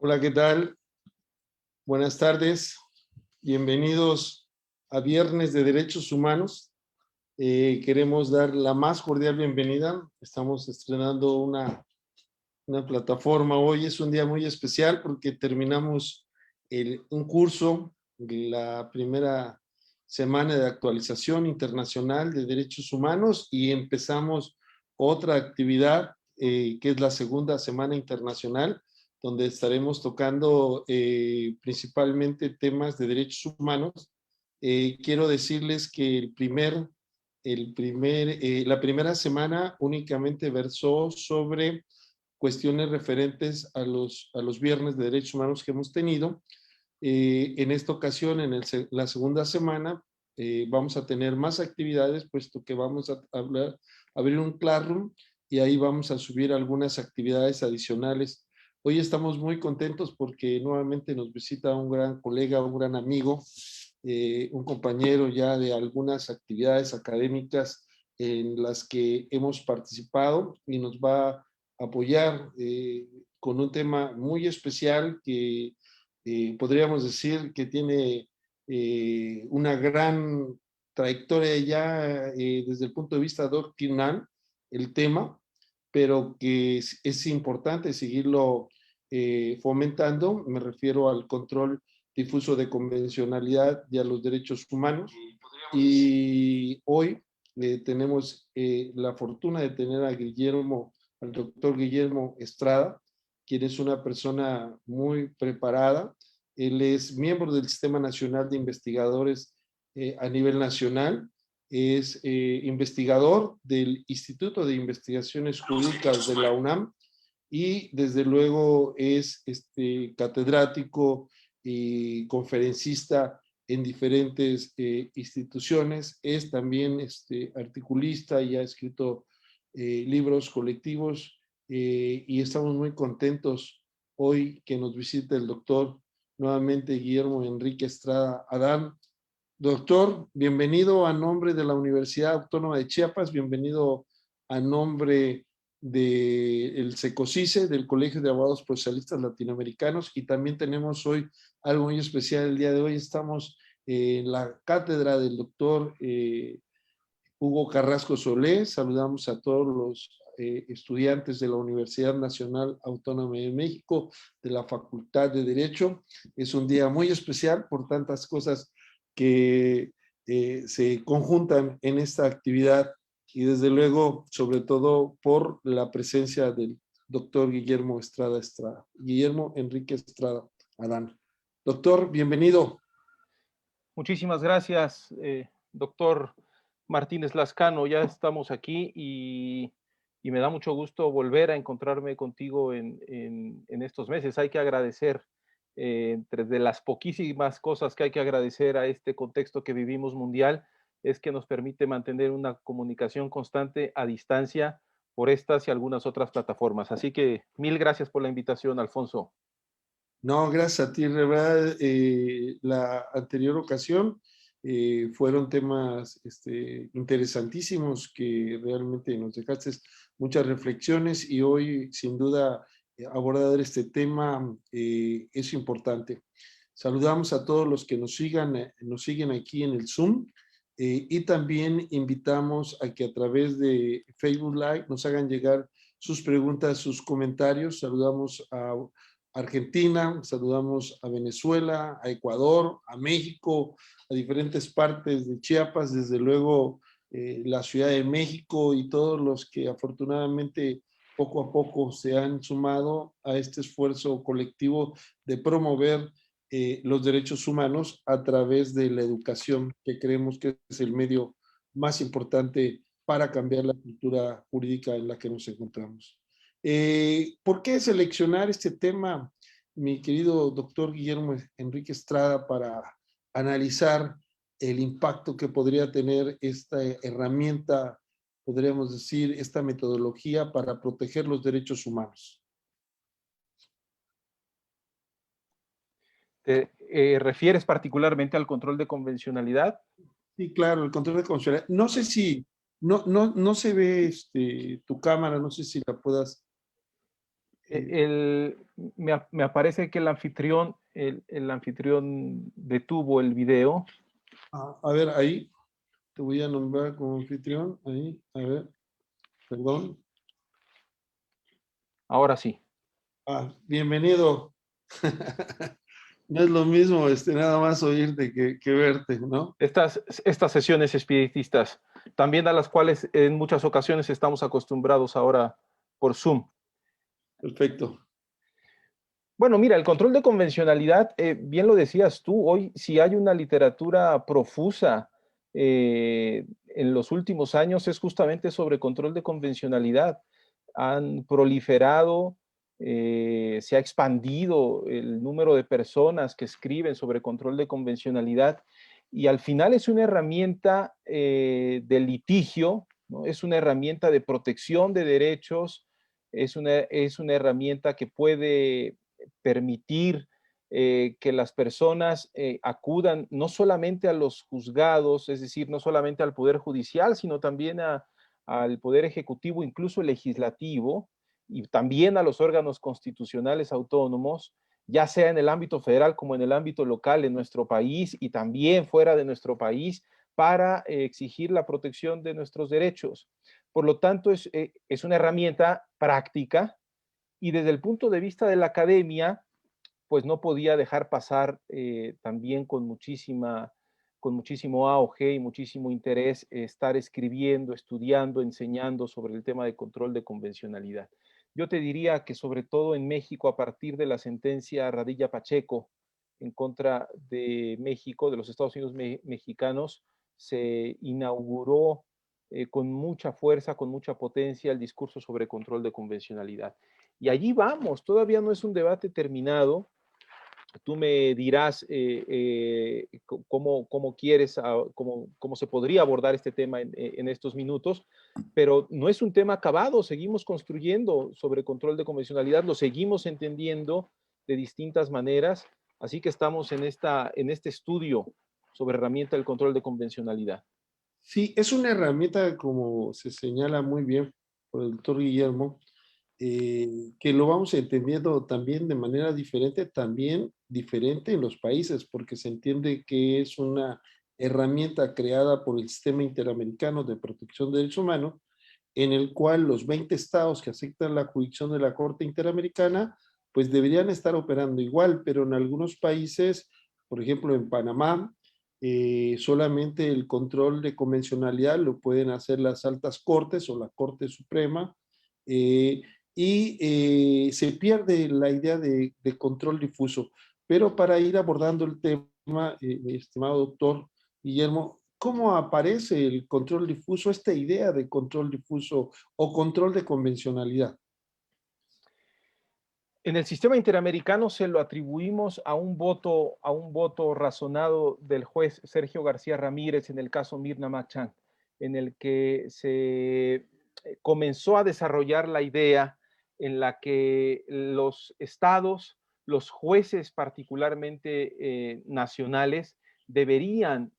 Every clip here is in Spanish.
Hola, ¿qué tal? Buenas tardes. Bienvenidos a Viernes de Derechos Humanos. Queremos dar la más cordial bienvenida. Estamos estrenando una plataforma. Hoy es un día muy especial porque terminamos un curso, la primera semana de actualización internacional de derechos humanos y empezamos otra actividad que es la segunda semana internacional, donde estaremos tocando principalmente temas de derechos humanos. Quiero decirles que la primera semana únicamente versó sobre cuestiones referentes a los viernes de derechos humanos que hemos tenido. En esta ocasión, la segunda semana, vamos a tener más actividades, puesto que vamos a abrir un Classroom y ahí vamos a subir algunas actividades adicionales. Hoy estamos muy contentos porque nuevamente nos visita un gran colega, un gran amigo, un compañero ya de algunas actividades académicas en las que hemos participado y nos va a apoyar con un tema muy especial que podríamos decir que tiene una gran trayectoria ya desde el punto de vista doctrinal, el tema, pero que es importante seguirlo fomentando. Me refiero al control difuso de convencionalidad y a los derechos humanos. Y hoy tenemos la fortuna de tener al doctor Guillermo Estrada, quien es una persona muy preparada. Él es miembro del Sistema Nacional de Investigadores a nivel nacional, es investigador del Instituto de Investigaciones Jurídicas de la UNAM y desde luego es catedrático y conferencista en diferentes instituciones. Es también articulista y ha escrito libros colectivos y estamos muy contentos hoy que nos visite el doctor nuevamente Guillermo Enrique Estrada Adán. Doctor, bienvenido a nombre de la Universidad Autónoma de Chiapas, bienvenido a nombre del SECOCISE, del Colegio de Abogados Procesalistas Latinoamericanos, y también tenemos hoy algo muy especial. El día de hoy estamos en la cátedra del doctor Hugo Carrasco Solé. Saludamos a todos los estudiantes de la Universidad Nacional Autónoma de México, de la Facultad de Derecho. Es un día muy especial por tantas cosas que se conjuntan en esta actividad y desde luego, sobre todo por la presencia del doctor Guillermo Estrada, Guillermo Enrique Estrada Adán. Doctor, bienvenido. Muchísimas gracias, doctor Martínez Lascano. Ya estamos aquí y me da mucho gusto volver a encontrarme contigo en estos meses. Hay que agradecer, entre de las poquísimas cosas que hay que agradecer a este contexto que vivimos mundial, es que nos permite mantener una comunicación constante a distancia por estas y algunas otras plataformas. Así que mil gracias por la invitación, Alfonso. No, gracias a ti, de verdad. La anterior ocasión fueron temas interesantísimos que realmente nos dejaste muchas reflexiones y hoy, sin duda, abordar este tema es importante. Saludamos a todos los que nos siguen aquí en el Zoom y también invitamos a que a través de Facebook Live nos hagan llegar sus preguntas, sus comentarios. Saludamos a Argentina, saludamos a Venezuela, a Ecuador, a México, a diferentes partes de Chiapas, desde luego la Ciudad de México y todos los que afortunadamente poco a poco se han sumado a este esfuerzo colectivo de promover los derechos humanos a través de la educación, que creemos que es el medio más importante para cambiar la cultura jurídica en la que nos encontramos. ¿Por qué seleccionar este tema, mi querido doctor Guillermo Enrique Estrada, para analizar el impacto que podría tener esta herramienta, podríamos decir, esta metodología para proteger los derechos humanos? ¿Te refieres particularmente al control de convencionalidad? Sí, claro, el control de convencionalidad. No sé si, no se ve tu cámara, no sé si la puedas Me aparece que el anfitrión detuvo el video. A ver, ahí te voy a nombrar como anfitrión. Ahí, a ver, perdón. Ahora sí. Bienvenido. No es lo mismo nada más oírte que verte, ¿no? Estas sesiones espiritistas, también a las cuales en muchas ocasiones estamos acostumbrados ahora por Zoom. Perfecto. Bueno, mira, el control de convencionalidad, bien lo decías tú, hoy si hay una literatura profusa en los últimos años es justamente sobre control de convencionalidad. Han proliferado, se ha expandido el número de personas que escriben sobre control de convencionalidad y al final es una herramienta de litigio, ¿no? Es una herramienta de protección de derechos, es una herramienta que puede permitir que las personas acudan no solamente a los juzgados, es decir, no solamente al Poder Judicial, sino también al Poder Ejecutivo, incluso el Legislativo, y también a los órganos constitucionales autónomos, ya sea en el ámbito federal como en el ámbito local en nuestro país y también fuera de nuestro país, para exigir la protección de nuestros derechos. Por lo tanto, es una herramienta práctica y desde el punto de vista de la academia, pues no podía dejar pasar también con muchísimo auge y muchísimo interés estar escribiendo, estudiando, enseñando sobre el tema de control de convencionalidad. Yo te diría que sobre todo en México, a partir de la sentencia Radilla Pacheco en contra de México, de los Estados Unidos mexicanos, se inauguró con mucha fuerza, con mucha potencia el discurso sobre control de convencionalidad. Y allí vamos, todavía no es un debate terminado. Tú me dirás cómo quieres, cómo se podría abordar este tema en estos minutos, pero no es un tema acabado, seguimos construyendo sobre control de convencionalidad, lo seguimos entendiendo de distintas maneras, así que estamos en este estudio sobre herramienta del control de convencionalidad. Sí, es una herramienta, como se señala muy bien por el doctor Guillermo, que lo vamos entendiendo también de manera diferente, también diferente en los países, porque se entiende que es una herramienta creada por el Sistema Interamericano de Protección de Derechos Humanos, en el cual los 20 estados que aceptan la jurisdicción de la Corte Interamericana, pues deberían estar operando igual, pero en algunos países, por ejemplo en Panamá, solamente el control de convencionalidad lo pueden hacer las altas cortes o la Corte Suprema, eh, y se pierde la idea de control difuso. Pero para ir abordando el tema, mi estimado doctor Guillermo, ¿cómo aparece el control difuso, esta idea de control difuso o control de convencionalidad? En el sistema interamericano se lo atribuimos a un voto razonado del juez Sergio García Ramírez en el caso Mirna Machán, en el que se comenzó a desarrollar la idea en la que los estados, los jueces particularmente nacionales, deberían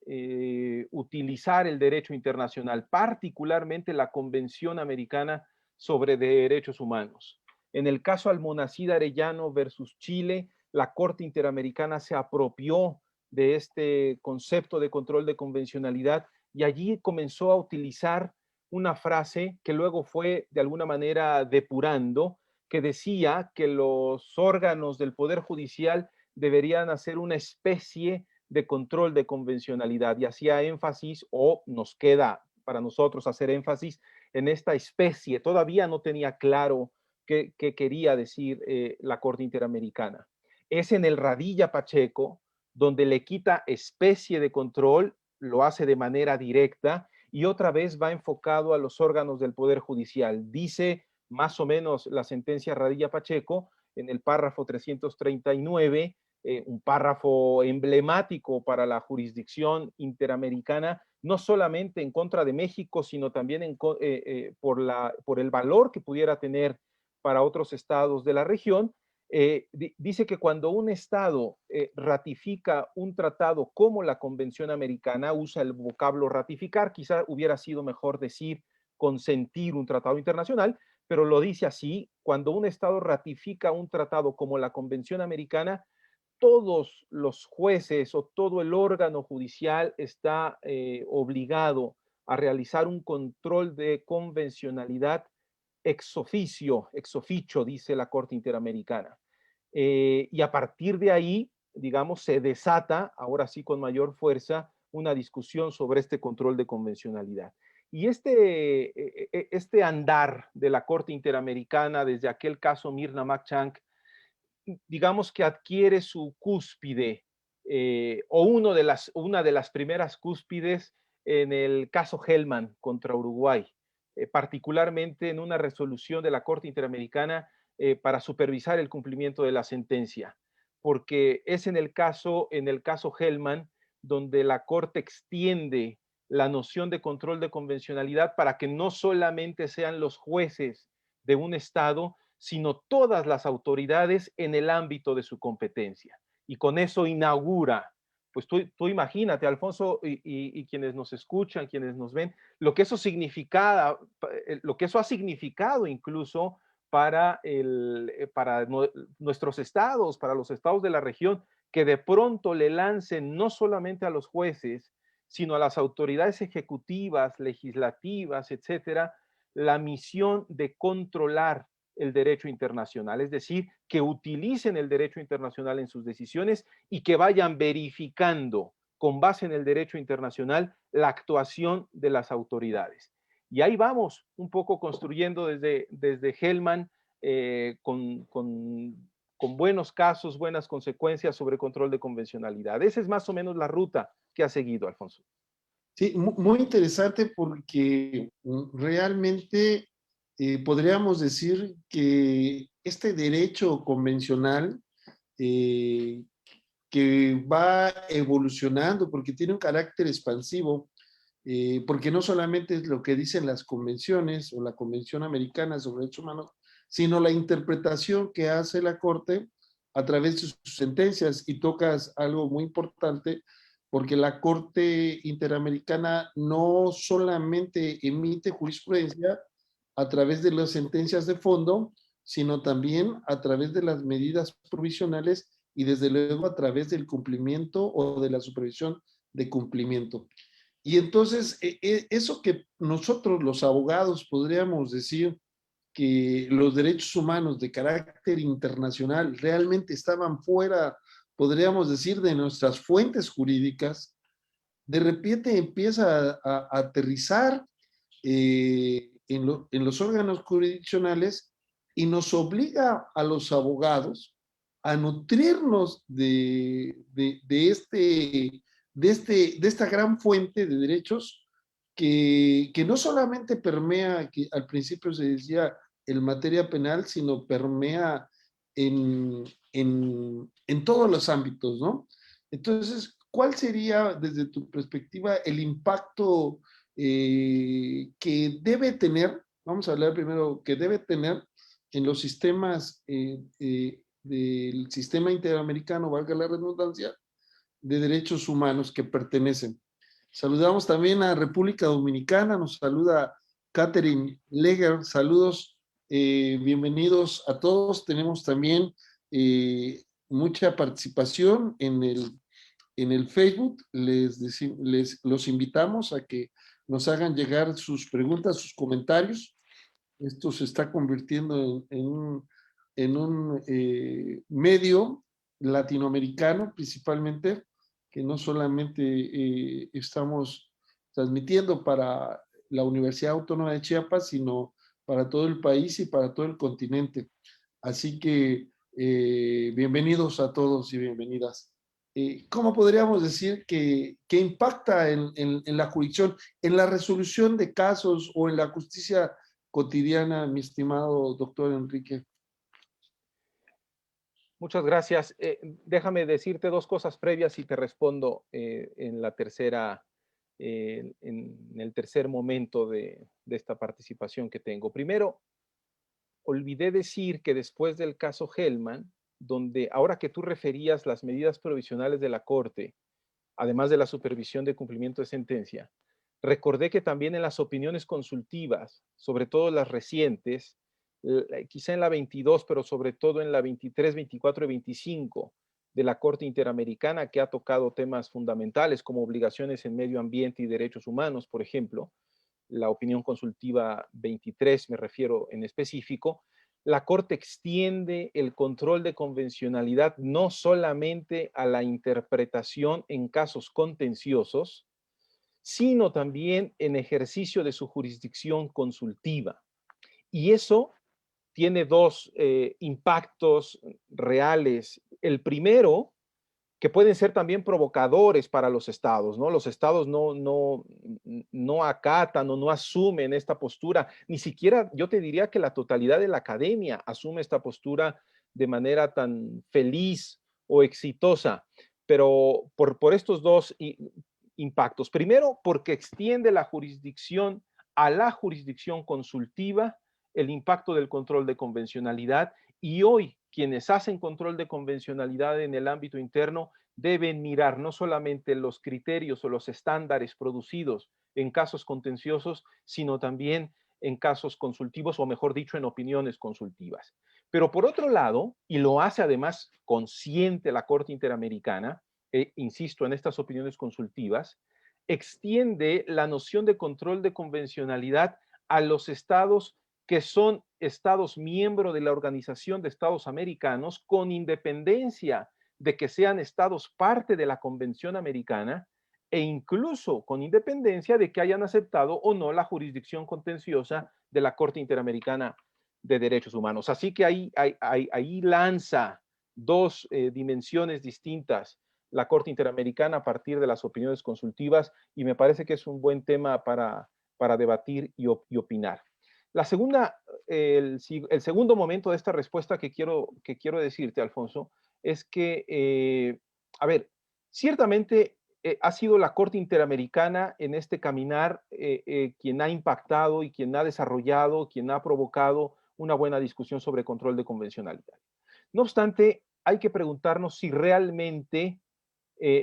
utilizar el derecho internacional, particularmente la Convención Americana sobre Derechos Humanos. En el caso Almonacid Arellano versus Chile, la Corte Interamericana se apropió de este concepto de control de convencionalidad y allí comenzó a utilizar una frase que luego fue de alguna manera depurando, que decía que los órganos del Poder Judicial deberían hacer una especie de control de convencionalidad y hacía énfasis, o nos queda para nosotros hacer énfasis en esta especie. Todavía no tenía claro qué quería decir la Corte Interamericana. Es en el Radilla Pacheco donde le quita especie de control, lo hace de manera directa y otra vez va enfocado a los órganos del Poder Judicial. Dice más o menos la sentencia Radilla Pacheco en el párrafo 339, un párrafo emblemático para la jurisdicción interamericana, no solamente en contra de México, sino también por el valor que pudiera tener para otros estados de la región. Dice que cuando un estado ratifica un tratado como la Convención Americana, usa el vocablo ratificar, quizá hubiera sido mejor decir consentir un tratado internacional, pero lo dice así: cuando un Estado ratifica un tratado como la Convención Americana, todos los jueces o todo el órgano judicial está obligado a realizar un control de convencionalidad ex officio, dice la Corte Interamericana. Y a partir de ahí, digamos, se desata, ahora sí con mayor fuerza, una discusión sobre este control de convencionalidad. Y este andar de la Corte Interamericana desde aquel caso Mirna Machank, digamos que adquiere su cúspide, o una de las primeras cúspides en el caso Hellman contra Uruguay, particularmente en una resolución de la Corte Interamericana para supervisar el cumplimiento de la sentencia, porque es en el caso Hellman donde la Corte extiende la noción de control de convencionalidad para que no solamente sean los jueces de un Estado, sino todas las autoridades en el ámbito de su competencia. Y con eso inaugura, pues tú imagínate, Alfonso, y quienes nos escuchan, quienes nos ven, lo que eso significaba, lo que eso ha significado incluso para nuestros estados, para los estados de la región, que de pronto le lancen no solamente a los jueces, sino a las autoridades ejecutivas, legislativas, etcétera, la misión de controlar el derecho internacional, es decir, que utilicen el derecho internacional en sus decisiones y que vayan verificando con base en el derecho internacional la actuación de las autoridades. Y ahí vamos, un poco construyendo desde Hellman con buenos casos, buenas consecuencias sobre control de convencionalidad. Esa es más o menos la ruta que ha seguido, Alfonso. Sí, muy interesante porque realmente podríamos decir que este derecho convencional eh, que va evolucionando porque tiene un carácter expansivo, porque no solamente es lo que dicen las convenciones o la Convención Americana sobre Derechos Humanos, sino la interpretación que hace la Corte a través de sus sentencias. Y tocas algo muy importante, porque la Corte Interamericana no solamente emite jurisprudencia a través de las sentencias de fondo, sino también a través de las medidas provisionales y desde luego a través del cumplimiento o de la supervisión de cumplimiento. Y entonces, eso que nosotros los abogados podríamos decir que los derechos humanos de carácter internacional realmente estaban fuera, podríamos decir, de nuestras fuentes jurídicas, de repente empieza a aterrizar en los órganos jurisdiccionales y nos obliga a los abogados a nutrirnos de esta gran fuente de derechos que no solamente permea, que al principio se decía en materia penal, sino permea en todos los ámbitos, ¿no? Entonces, ¿cuál sería desde tu perspectiva el impacto que debe tener, vamos a hablar primero, que debe tener en los sistemas del sistema interamericano, valga la redundancia, de derechos humanos que pertenecen? Saludamos también a República Dominicana, nos saluda Catherine Leger, saludos, bienvenidos a todos. Tenemos también mucha participación en el Facebook. Los invitamos a que nos hagan llegar sus preguntas, sus comentarios. Esto se está convirtiendo en un medio latinoamericano principalmente, que no solamente estamos transmitiendo para la Universidad Autónoma de Chiapas, sino para todo el país y para todo el continente. Así que bienvenidos a todos y bienvenidas. ¿Cómo podríamos decir que impacta en la jurisdicción, en la resolución de casos o en la justicia cotidiana, mi estimado doctor Enrique? Muchas gracias. Déjame decirte dos cosas previas y te respondo en la tercera, en el tercer momento de esta participación que tengo. Primero, olvidé decir que después del caso Hellman, donde ahora que tú referías las medidas provisionales de la Corte, además de la supervisión de cumplimiento de sentencia, recordé que también en las opiniones consultivas, sobre todo las recientes, quizá en la 22, pero sobre todo en la 23, 24 y 25 de la Corte Interamericana, que ha tocado temas fundamentales como obligaciones en medio ambiente y derechos humanos, por ejemplo, la opinión consultiva 23 me refiero en específico. La Corte extiende el control de convencionalidad no solamente a la interpretación en casos contenciosos, sino también en ejercicio de su jurisdicción consultiva. Y eso tiene dos impactos reales. El primero, que pueden ser también provocadores para los estados, ¿no? Los estados no acatan o no asumen esta postura, ni siquiera yo te diría que la totalidad de la academia asume esta postura de manera tan feliz o exitosa, pero por estos dos impactos. Primero, porque extiende la jurisdicción a la jurisdicción consultiva, el impacto del control de convencionalidad, y hoy quienes hacen control de convencionalidad en el ámbito interno deben mirar no solamente los criterios o los estándares producidos en casos contenciosos, sino también en casos consultivos, o mejor dicho, en opiniones consultivas. Pero por otro lado, y lo hace además consciente la Corte Interamericana, insisto, en estas opiniones consultivas, extiende la noción de control de convencionalidad a los estados que son estados miembros de la Organización de Estados Americanos, con independencia de que sean estados parte de la Convención Americana, e incluso con independencia de que hayan aceptado o no la jurisdicción contenciosa de la Corte Interamericana de Derechos Humanos. Así que ahí lanza dos dimensiones distintas la Corte Interamericana a partir de las opiniones consultivas, y me parece que es un buen tema para debatir y opinar. La segunda, el segundo momento de esta respuesta que quiero decirte, Alfonso, es que, a ver, ciertamente ha sido la Corte Interamericana en este caminar quien ha impactado y quien ha desarrollado, quien ha provocado una buena discusión sobre control de convencionalidad. No obstante, hay que preguntarnos si realmente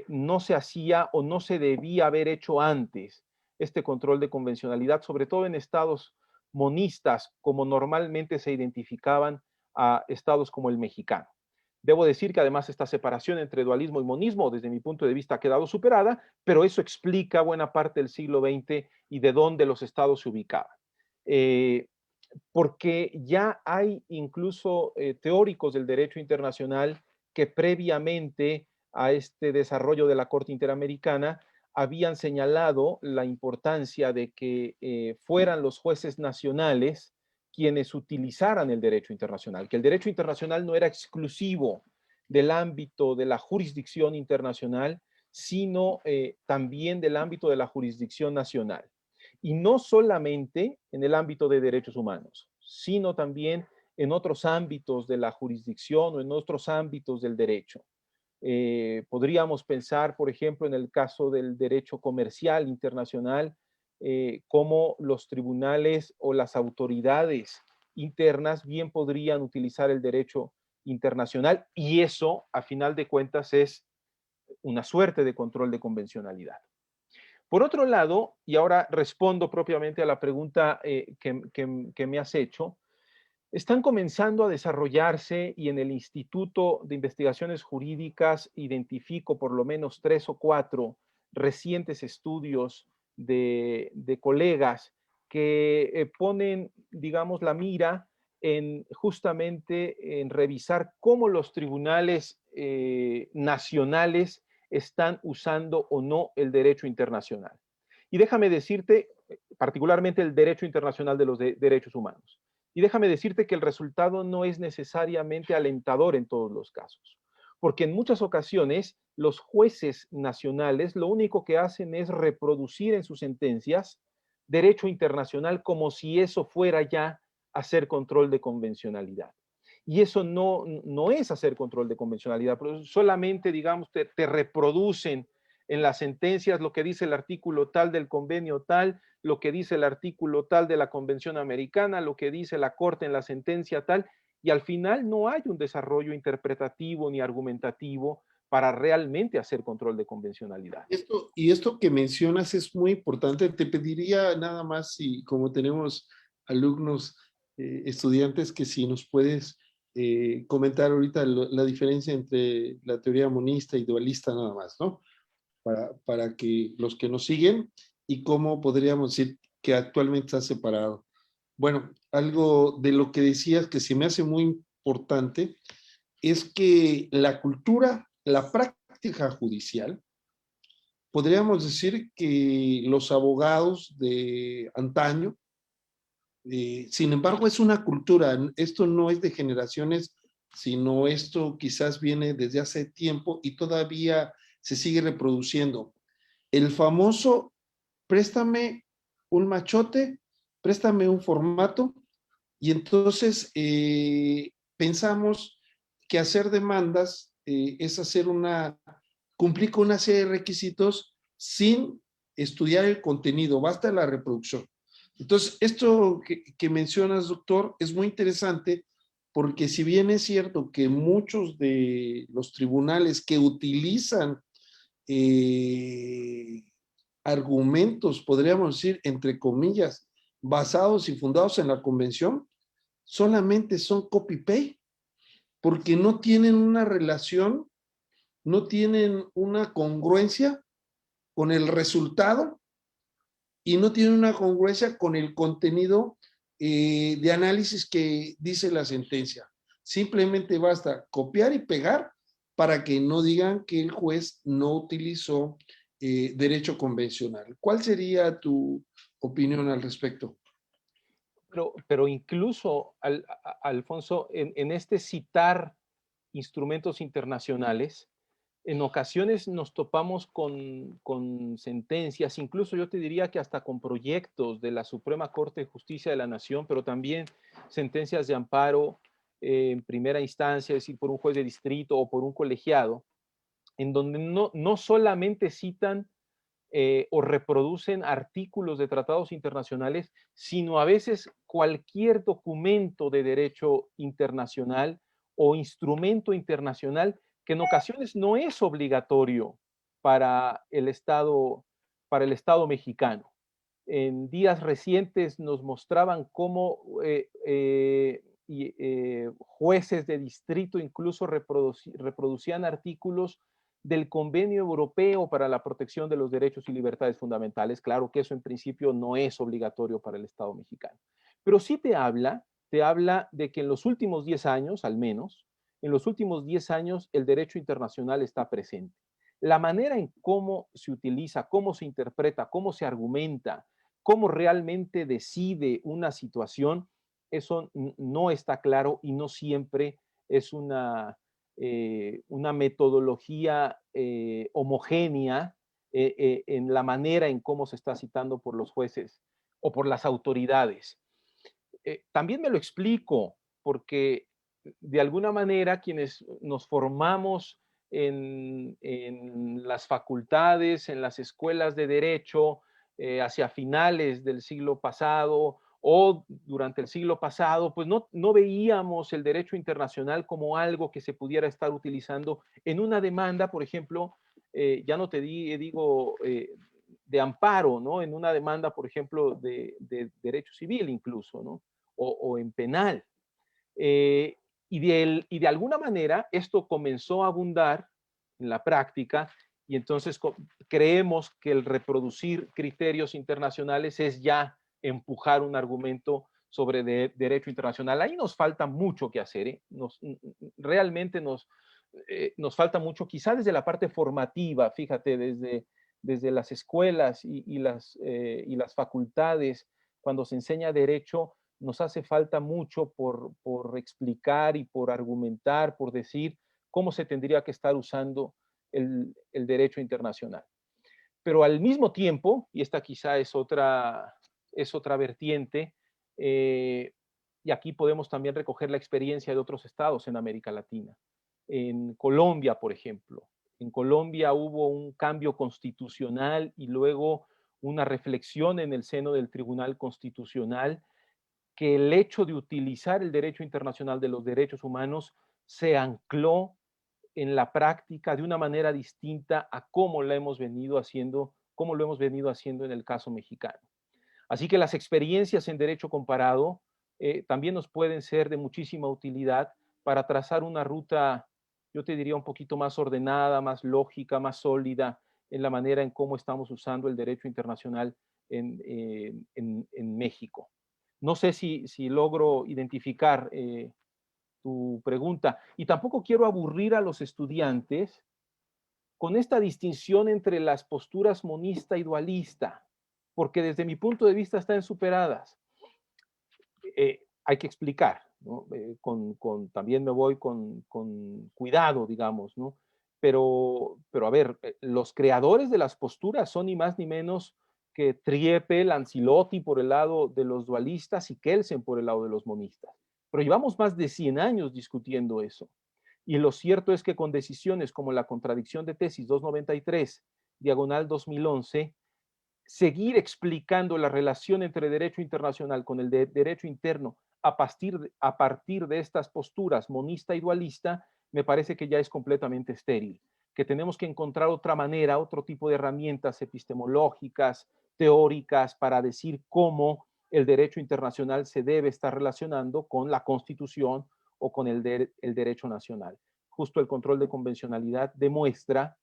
no se hacía o no se debía haber hecho antes este control de convencionalidad, sobre todo en estados monistas, como normalmente se identificaban a estados como el mexicano. Debo decir que además esta separación entre dualismo y monismo, desde mi punto de vista, ha quedado superada, pero eso explica buena parte del siglo XX y de dónde los estados se ubicaban. Porque ya hay incluso teóricos del derecho internacional que previamente a este desarrollo de la Corte Interamericana habían señalado la importancia de que fueran los jueces nacionales quienes utilizaran el derecho internacional, que el derecho internacional no era exclusivo del ámbito de la jurisdicción internacional, sino también del ámbito de la jurisdicción nacional. Y no solamente en el ámbito de derechos humanos, sino también en otros ámbitos de la jurisdicción o en otros ámbitos del derecho. Podríamos pensar, por ejemplo, en el caso del derecho comercial internacional, cómo los tribunales o las autoridades internas bien podrían utilizar el derecho internacional, y eso, a final de cuentas, es una suerte de control de convencionalidad. Por otro lado, y ahora respondo propiamente a la pregunta que me has hecho, están comenzando a desarrollarse, y en el Instituto de Investigaciones Jurídicas identifico por lo menos 3 o 4 recientes estudios de colegas que ponen, digamos, la mira en justamente en revisar cómo los tribunales nacionales están usando o no el derecho internacional. Y déjame decirte, particularmente el derecho internacional de los derechos humanos. Y déjame decirte que el resultado no es necesariamente alentador en todos los casos, porque en muchas ocasiones los jueces nacionales lo único que hacen es reproducir en sus sentencias derecho internacional como si eso fuera ya hacer control de convencionalidad. Y eso no es hacer control de convencionalidad, pero solamente, digamos, te reproducen en las sentencias lo que dice el artículo tal del convenio tal, lo que dice el artículo tal de la Convención Americana, lo que dice la Corte en la sentencia tal, y al final no hay un desarrollo interpretativo ni argumentativo para realmente hacer control de convencionalidad. Esto que mencionas es muy importante. Te pediría nada más, si como tenemos alumnos estudiantes que si nos puedes comentar ahorita la diferencia entre la teoría monista y dualista nada más, ¿no? Para que los que nos siguen y cómo podríamos decir que actualmente está separado. Bueno, algo de lo que decías que se me hace muy importante es que la cultura, la práctica judicial, podríamos decir que los abogados de antaño, sin embargo, es una cultura, esto no es de generaciones, sino esto quizás viene desde hace tiempo y todavía se sigue reproduciendo. El famoso, préstame un machote, préstame un formato, y entonces pensamos que hacer demandas es hacer cumplir con una serie de requisitos sin estudiar el contenido, basta la reproducción. Entonces, esto que mencionas, doctor, es muy interesante porque si bien es cierto que muchos de los tribunales que utilizan eh, argumentos, podríamos decir, entre comillas, basados y fundados en la convención, solamente son copy-paste, porque no tienen una relación, no tienen una congruencia con el resultado y no tienen una congruencia con el contenido de análisis que dice la sentencia. Simplemente basta copiar y pegar para que no digan que el juez no utilizó derecho convencional. ¿Cuál sería tu opinión al respecto? Pero incluso, Alfonso, en este citar instrumentos internacionales, en ocasiones nos topamos con sentencias, incluso yo te diría que hasta con proyectos de la Suprema Corte de Justicia de la Nación, pero también sentencias de amparo en primera instancia, es decir, por un juez de distrito o por un colegiado, en donde no solamente citan o reproducen artículos de tratados internacionales, sino a veces cualquier documento de derecho internacional o instrumento internacional que en ocasiones no es obligatorio para el Estado, para el Estado mexicano. En días recientes nos mostraban cómo jueces de distrito incluso reproducían artículos del Convenio Europeo para la Protección de los Derechos y Libertades Fundamentales. Claro que eso en principio no es obligatorio para el Estado mexicano. Pero sí te habla de que en los últimos 10 años, al menos, en los últimos 10 años el derecho internacional está presente. La manera en cómo se utiliza, cómo se interpreta, cómo se argumenta, cómo realmente decide una situación, eso no está claro y no siempre es una metodología homogénea en la manera en cómo se está citando por los jueces o por las autoridades. También me lo explico porque de alguna manera quienes nos formamos en las facultades, en las escuelas de derecho, hacia finales del siglo pasado o durante el siglo pasado, pues no veíamos el derecho internacional como algo que se pudiera estar utilizando en una demanda, por ejemplo, ya no te digo de amparo, ¿no? En una demanda, por ejemplo, de derecho civil incluso, ¿no? O en penal. Y de alguna manera esto comenzó a abundar en la práctica y entonces creemos que el reproducir criterios internacionales es ya empujar un argumento sobre derecho internacional. Ahí nos falta mucho que hacer, ¿eh? Realmente nos falta mucho, quizá desde la parte formativa, fíjate, desde las escuelas y las facultades, cuando se enseña derecho, nos hace falta mucho por explicar y por argumentar, por decir cómo se tendría que estar usando el derecho internacional. Pero al mismo tiempo, y esta quizá es otra vertiente, y aquí podemos también recoger la experiencia de otros estados en América Latina. En Colombia, por ejemplo. En Colombia hubo un cambio constitucional y luego una reflexión en el seno del Tribunal Constitucional que el hecho de utilizar el derecho internacional de los derechos humanos se ancló en la práctica de una manera distinta a cómo lo hemos venido haciendo, en el caso mexicano. Así que las experiencias en derecho comparado también nos pueden ser de muchísima utilidad para trazar una ruta, yo te diría, un poquito más ordenada, más lógica, más sólida en la manera en cómo estamos usando el derecho internacional en México. No sé si logro identificar tu pregunta, y tampoco quiero aburrir a los estudiantes con esta distinción entre las posturas monista y dualista, porque desde mi punto de vista están superadas. Hay que explicar, ¿no? También me voy con cuidado, digamos, ¿no? Pero a ver, los creadores de las posturas son ni más ni menos que Triepe, Lancelotti por el lado de los dualistas y Kelsen por el lado de los monistas. Pero llevamos más de 100 años discutiendo eso. Y lo cierto es que con decisiones como la contradicción de tesis 293, diagonal 2011, seguir explicando la relación entre derecho internacional con el derecho interno a partir de estas posturas monista y dualista, me parece que ya es completamente estéril, que tenemos que encontrar otra manera, otro tipo de herramientas epistemológicas, teóricas, para decir cómo el derecho internacional se debe estar relacionando con la Constitución o con el derecho nacional. Justo el control de convencionalidad demuestra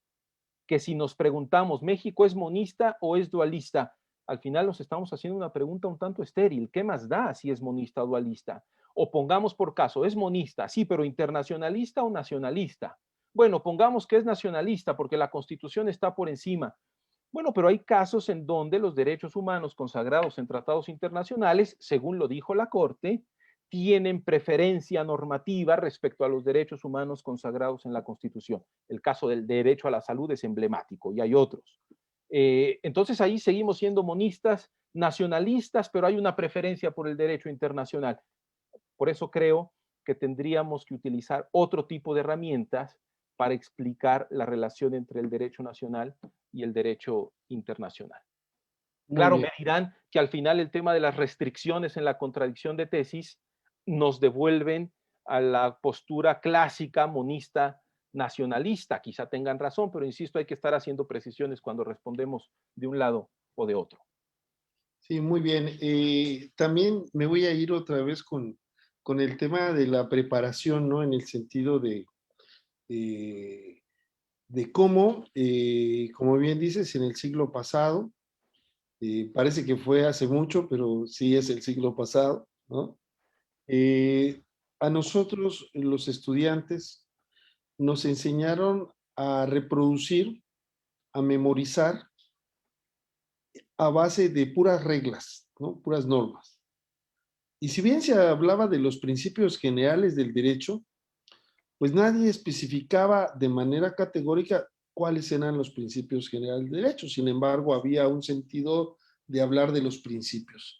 que si nos preguntamos, ¿México es monista o es dualista? Al final nos estamos haciendo una pregunta un tanto estéril. ¿Qué más da si es monista o dualista? O pongamos por caso, ¿es monista? Sí, pero internacionalista o nacionalista. Bueno, pongamos que es nacionalista porque la Constitución está por encima. Bueno, pero hay casos en donde los derechos humanos consagrados en tratados internacionales, según lo dijo la Corte, tienen preferencia normativa respecto a los derechos humanos consagrados en la Constitución. El caso del derecho a la salud es emblemático y hay otros. Entonces ahí seguimos siendo monistas, nacionalistas, pero hay una preferencia por el derecho internacional. Por eso creo que tendríamos que utilizar otro tipo de herramientas para explicar la relación entre el derecho nacional y el derecho internacional. Muy Claro, bien. me dirán que al final el tema de las restricciones en la contradicción de tesis nos devuelven a la postura clásica monista nacionalista. Quizá tengan razón, pero insisto, hay que estar haciendo precisiones cuando respondemos de un lado o de otro. Sí, muy bien. También me voy a ir otra vez con el tema de la preparación, ¿no? En el sentido eh, de cómo, como bien dices, en el siglo pasado, parece que fue hace mucho, pero sí es el siglo pasado, ¿no? Eh, a nosotros, los estudiantes, nos enseñaron a reproducir, a memorizar a base de puras reglas, ¿no? Puras normas. Y si bien se hablaba de los principios generales del derecho, pues nadie especificaba de manera categórica cuáles eran los principios generales del derecho. Sin embargo, había un sentido de hablar de los principios.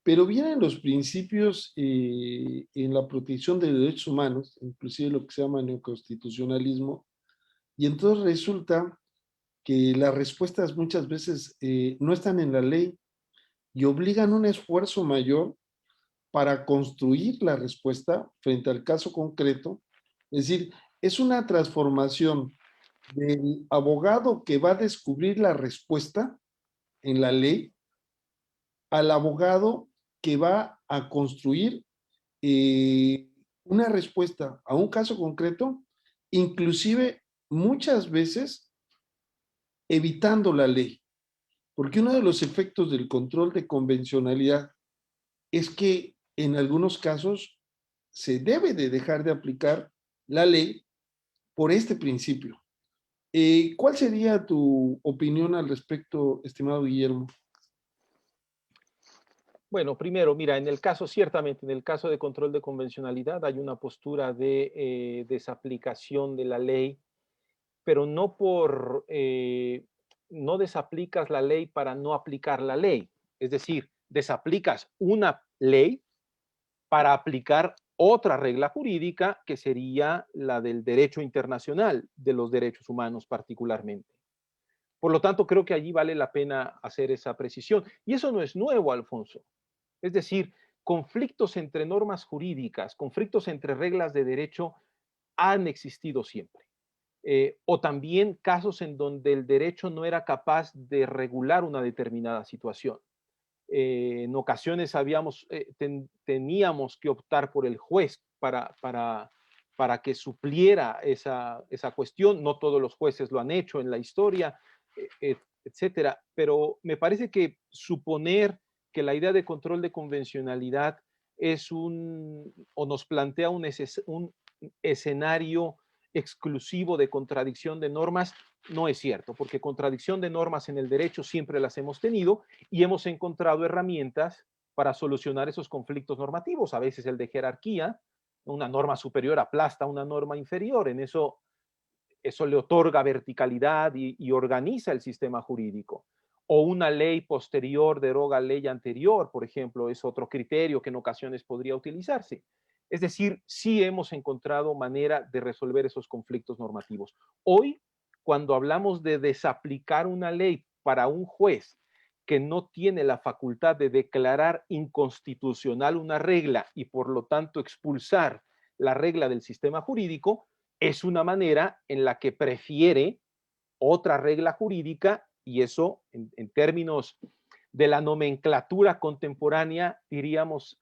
Pero vienen los principios en la protección de derechos humanos, inclusive lo que se llama neoconstitucionalismo, y entonces resulta que las respuestas muchas veces no están en la ley y obligan un esfuerzo mayor para construir la respuesta frente al caso concreto. Es decir, es una transformación del abogado que va a descubrir la respuesta en la ley al abogado que va a construir una respuesta a un caso concreto, inclusive muchas veces evitando la ley. Porque uno de los efectos del control de convencionalidad es que en algunos casos se debe de dejar de aplicar la ley por este principio. ¿Cuál sería tu opinión al respecto, estimado Guillermo? Bueno, primero, mira, en el caso, ciertamente, en el caso de control de convencionalidad hay una postura de desaplicación de la ley, pero no desaplicas la ley para no aplicar la ley. Es decir, desaplicas una ley para aplicar otra regla jurídica que sería la del derecho internacional, de los derechos humanos particularmente. Por lo tanto, creo que allí vale la pena hacer esa precisión. Y eso no es nuevo, Alfonso. Es decir, conflictos entre normas jurídicas, conflictos entre reglas de derecho han existido siempre. O también casos en donde el derecho no era capaz de regular una determinada situación. En ocasiones teníamos que optar por el juez para que supliera esa cuestión. No todos los jueces lo han hecho en la historia, etcétera. Pero me parece que suponer que la idea de control de convencionalidad o nos plantea un escenario exclusivo de contradicción de normas, no es cierto, porque contradicción de normas en el derecho siempre las hemos tenido y hemos encontrado herramientas para solucionar esos conflictos normativos. A veces el de jerarquía, una norma superior aplasta a una norma inferior, en eso le otorga verticalidad y organiza el sistema jurídico. O una ley posterior deroga ley anterior, por ejemplo, es otro criterio que en ocasiones podría utilizarse. Es decir, sí hemos encontrado manera de resolver esos conflictos normativos. Hoy, cuando hablamos de desaplicar una ley para un juez que no tiene la facultad de declarar inconstitucional una regla y por lo tanto expulsar la regla del sistema jurídico, es una manera en la que prefiere otra regla jurídica y eso en términos de la nomenclatura contemporánea, diríamos,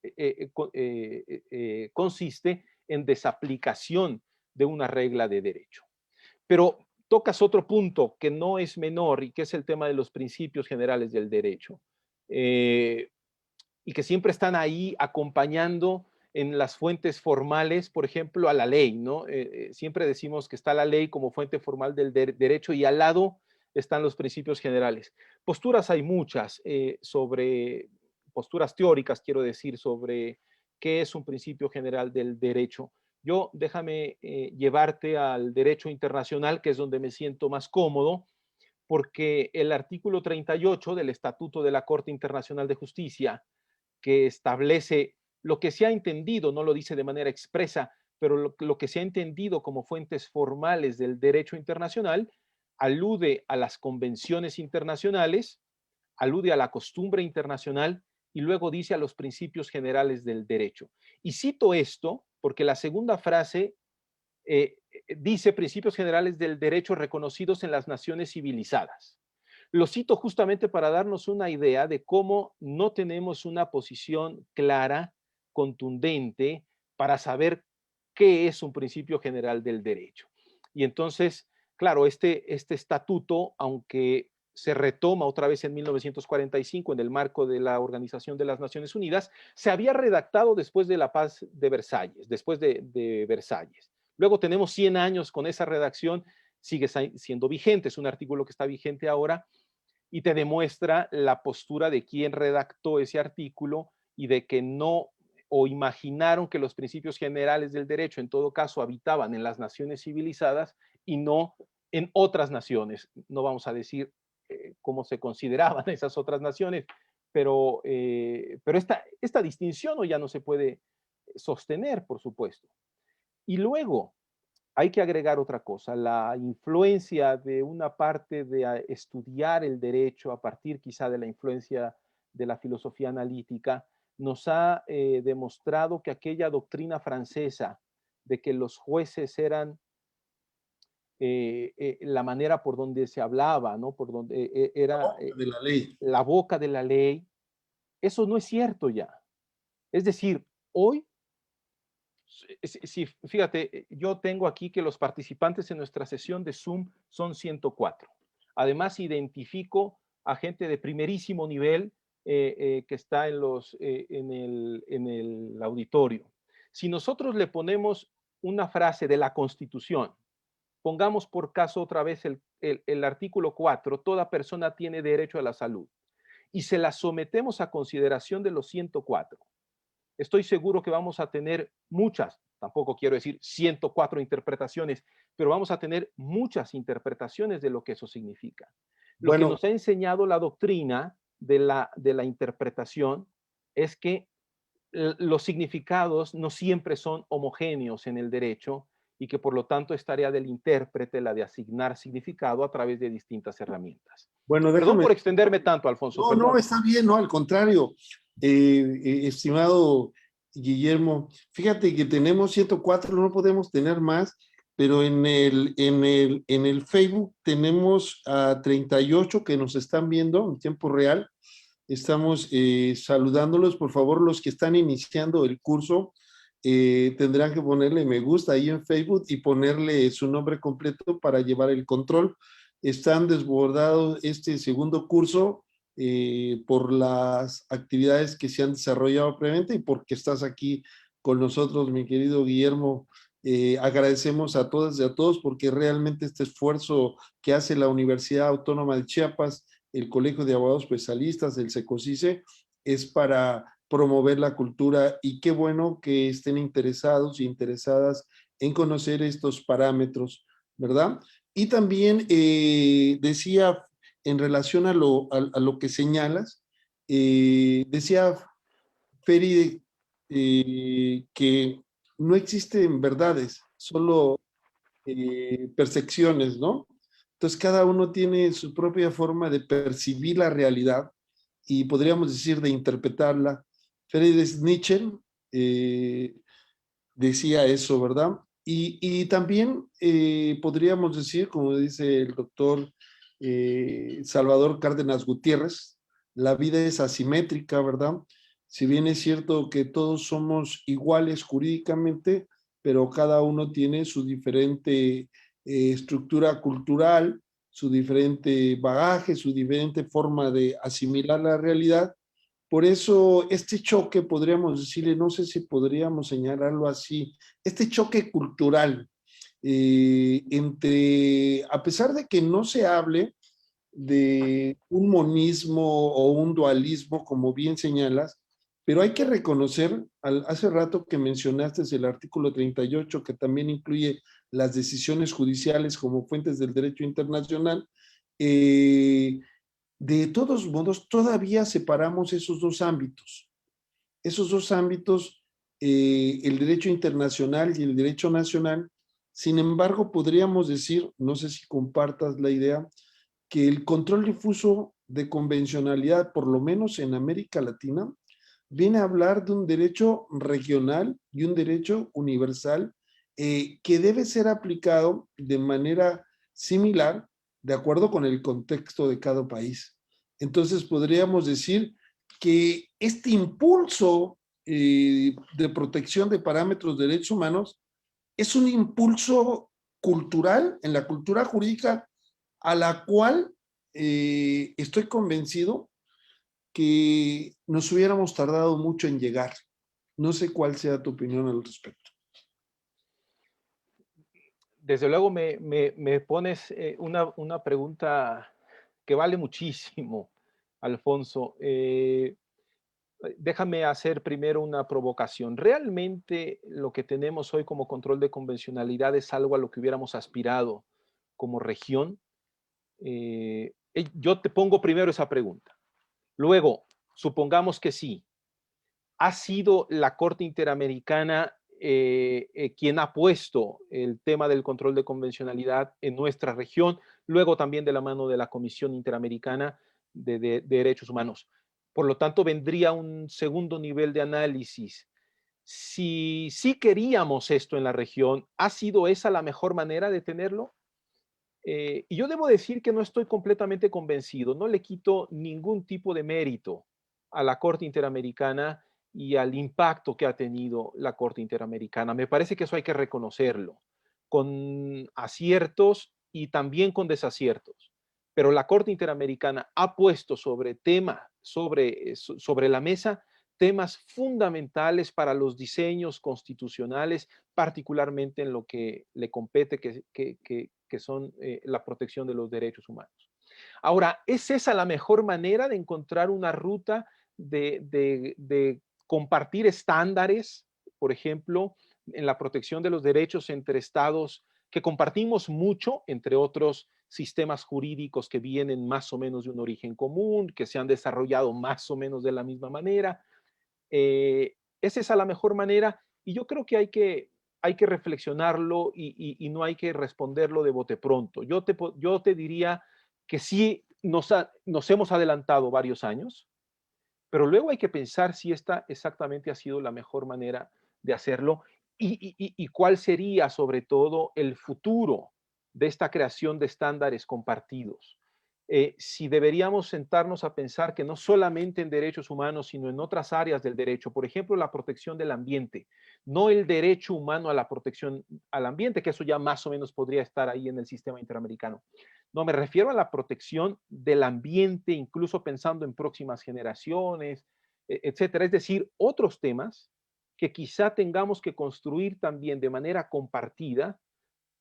consiste en desaplicación de una regla de derecho. Pero tocas otro punto que no es menor y que es el tema de los principios generales del derecho y que siempre están ahí acompañando en las fuentes formales, por ejemplo, a la ley, ¿no? Siempre decimos que está la ley como fuente formal del derecho y al lado están los principios generales. Posturas hay muchas posturas teóricas, quiero decir, sobre qué es un principio general del derecho. Yo déjame llevarte al derecho internacional, que es donde me siento más cómodo, porque el artículo 38 del Estatuto de la Corte Internacional de Justicia, que establece lo que se ha entendido, no lo dice de manera expresa, pero lo que se ha entendido como fuentes formales del derecho internacional, alude a las convenciones internacionales, alude a la costumbre internacional y luego dice a los principios generales del derecho. Y cito esto porque la segunda frase dice principios generales del derecho reconocidos en las naciones civilizadas. Lo cito justamente para darnos una idea de cómo no tenemos una posición clara, contundente, para saber qué es un principio general del derecho. Y entonces, claro, este estatuto, aunque se retoma otra vez en 1945 en el marco de la Organización de las Naciones Unidas, se había redactado después de la paz de Versalles, después de Versalles. Luego tenemos 100 años con esa redacción, sigue siendo vigente, es un artículo que está vigente ahora y te demuestra la postura de quien redactó ese artículo y de que no o imaginaron que los principios generales del derecho en todo caso habitaban en las naciones civilizadas y no en otras naciones. No vamos a decir cómo se consideraban esas otras naciones, pero esta distinción ya no se puede sostener, por supuesto. Y luego hay que agregar otra cosa, la influencia de una parte de estudiar el derecho a partir quizá de la influencia de la filosofía analítica, nos ha demostrado que aquella doctrina francesa de que los jueces eran la manera por donde se hablaba, ¿no? Por donde era de la ley. la boca de la ley, eso no es cierto ya. Es decir, hoy sí, fíjate, yo tengo aquí que los participantes en nuestra sesión de Zoom son 104. Además, identifico a gente de primerísimo nivel que está en el auditorio. Si nosotros le ponemos una frase de la Constitución, pongamos por caso otra vez el artículo 4, toda persona tiene derecho a la salud, y se la sometemos a consideración de los 104. Estoy seguro que vamos a tener muchas, tampoco quiero decir 104 interpretaciones, pero vamos a tener muchas interpretaciones de lo que eso significa. Lo que nos ha enseñado la doctrina de la interpretación es que los significados no siempre son homogéneos en el derecho y que por lo tanto es tarea del intérprete la de asignar significado a través de distintas herramientas. Bueno, Perdón por extenderme tanto, Alfonso. No, perdón. no, está bien, no, al contrario. Estimado Guillermo, fíjate que tenemos 104, no podemos tener más, pero en el Facebook tenemos a 38 que nos están viendo en tiempo real. Estamos saludándolos. Por favor, los que están iniciando el curso tendrán que ponerle me gusta ahí en Facebook y ponerle su nombre completo para llevar el control. Están desbordados este segundo curso por las actividades que se han desarrollado previamente y porque estás aquí con nosotros, mi querido Guillermo. Agradecemos a todas y a todos porque realmente este esfuerzo que hace la Universidad Autónoma de Chiapas, el Colegio de Abogados Especialistas, el SECOSICE, es para promover la cultura y qué bueno que estén interesados y interesadas en conocer estos parámetros, ¿verdad? Y también decía, en relación a lo que señalas, decía Feri que no existen verdades, solo percepciones, ¿no? Entonces cada uno tiene su propia forma de percibir la realidad y podríamos decir de interpretarla. Friedrich Nietzsche eh, decía eso, ¿verdad? Y también podríamos decir, como dice el doctor Salvador Cárdenas Gutiérrez, la vida es asimétrica, ¿verdad? Si bien es cierto que todos somos iguales jurídicamente, pero cada uno tiene su diferente estructura cultural, su diferente bagaje, su diferente forma de asimilar la realidad. Por eso este choque, podríamos decirle, no sé si podríamos señalarlo así, este choque cultural entre, a pesar de que no se hable de un monismo o un dualismo, como bien señalas, pero hay que reconocer, hace rato que mencionaste el artículo 38, que también incluye las decisiones judiciales como fuentes del derecho internacional, eh, de todos modos, todavía separamos esos dos ámbitos. Esos dos ámbitos, el derecho internacional y el derecho nacional. Sin embargo, podríamos decir, no sé si compartas la idea, que el control difuso de convencionalidad, por lo menos en América Latina, viene a hablar de un derecho regional y un derecho universal que debe ser aplicado de manera similar de acuerdo con el contexto de cada país. Entonces podríamos decir que este impulso de protección de parámetros de derechos humanos es un impulso cultural en la cultura jurídica a la cual estoy convencido que nos hubiéramos tardado mucho en llegar. No sé cuál sea tu opinión al respecto. Desde luego me pones una pregunta que vale muchísimo, Alfonso. Déjame hacer primero una provocación. ¿Realmente lo que tenemos hoy como control de convencionalidad es algo a lo que hubiéramos aspirado como región? Yo te pongo primero esa pregunta. Luego, supongamos que sí. ¿Ha sido la Corte Interamericana quien ha puesto el tema del control de convencionalidad en nuestra región, luego también de la mano de la Comisión Interamericana de Derechos Humanos? Por lo tanto, vendría un segundo nivel de análisis. Si queríamos esto en la región, ¿ha sido esa la mejor manera de tenerlo? Y yo debo decir que no estoy completamente convencido, no le quito ningún tipo de mérito a la Corte Interamericana y al impacto que ha tenido la Corte Interamericana. Me parece que eso hay que reconocerlo, con aciertos y también con desaciertos. Pero la Corte Interamericana ha puesto sobre la mesa temas fundamentales para los diseños constitucionales, particularmente en lo que le compete, que son la protección de los derechos humanos. Ahora, ¿es esa la mejor manera de encontrar una ruta de compartir estándares, por ejemplo, en la protección de los derechos entre estados que compartimos mucho, entre otros sistemas jurídicos que vienen más o menos de un origen común, que se han desarrollado más o menos de la misma manera? ¿Es esa la mejor manera? Y yo creo que hay que reflexionarlo y no hay que responderlo de bote pronto. Yo te diría que sí nos hemos adelantado varios años, pero luego hay que pensar si esta exactamente ha sido la mejor manera de hacerlo y cuál sería sobre todo el futuro de esta creación de estándares compartidos. si deberíamos sentarnos a pensar que no solamente en derechos humanos, sino en otras áreas del derecho, por ejemplo, la protección del ambiente, no el derecho humano a la protección al ambiente, que eso ya más o menos podría estar ahí en el sistema interamericano. No, me refiero a la protección del ambiente, incluso pensando en próximas generaciones, etcétera. Es decir, otros temas que quizá tengamos que construir también de manera compartida,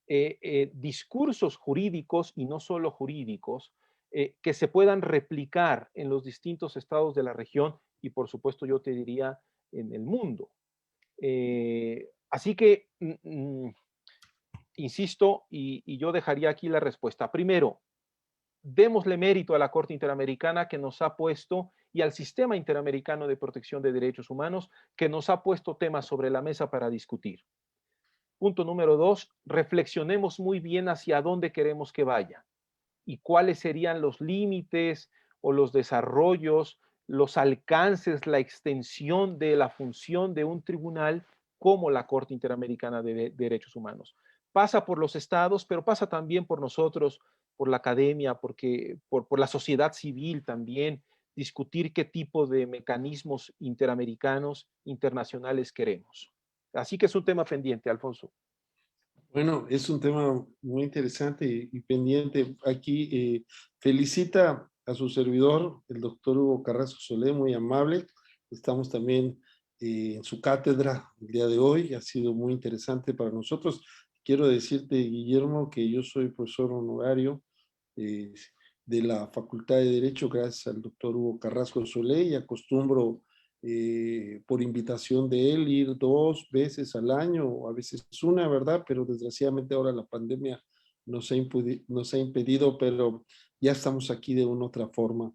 discursos jurídicos y no solo jurídicos, que se puedan replicar en los distintos estados de la región y por supuesto yo te diría en el mundo. Así que, insisto, y yo dejaría aquí la respuesta. Primero, démosle mérito a la Corte Interamericana que nos ha puesto y al Sistema Interamericano de Protección de Derechos Humanos que nos ha puesto temas sobre la mesa para discutir. Punto número 2, reflexionemos muy bien hacia dónde queremos que vaya y cuáles serían los límites o los desarrollos, los alcances, la extensión de la función de un tribunal como la Corte Interamericana de Derechos Humanos. Pasa por los estados, pero pasa también por nosotros, por la academia, por la sociedad civil también, discutir qué tipo de mecanismos interamericanos, internacionales queremos. Así que es un tema pendiente, Alfonso. Bueno, es un tema muy interesante y pendiente. Aquí felicita a su servidor, el doctor Hugo Carrasco Solé, muy amable. Estamos también en su cátedra el día de hoy. Ha sido muy interesante para nosotros. Quiero decirte, Guillermo, que yo soy profesor honorario eh, de la Facultad de Derecho gracias al doctor Hugo Carrasco Solé y acostumbro por invitación de él ir 2 veces al año o a veces una, ¿verdad? Pero desgraciadamente ahora la pandemia nos ha impedido, pero ya estamos aquí de una otra forma.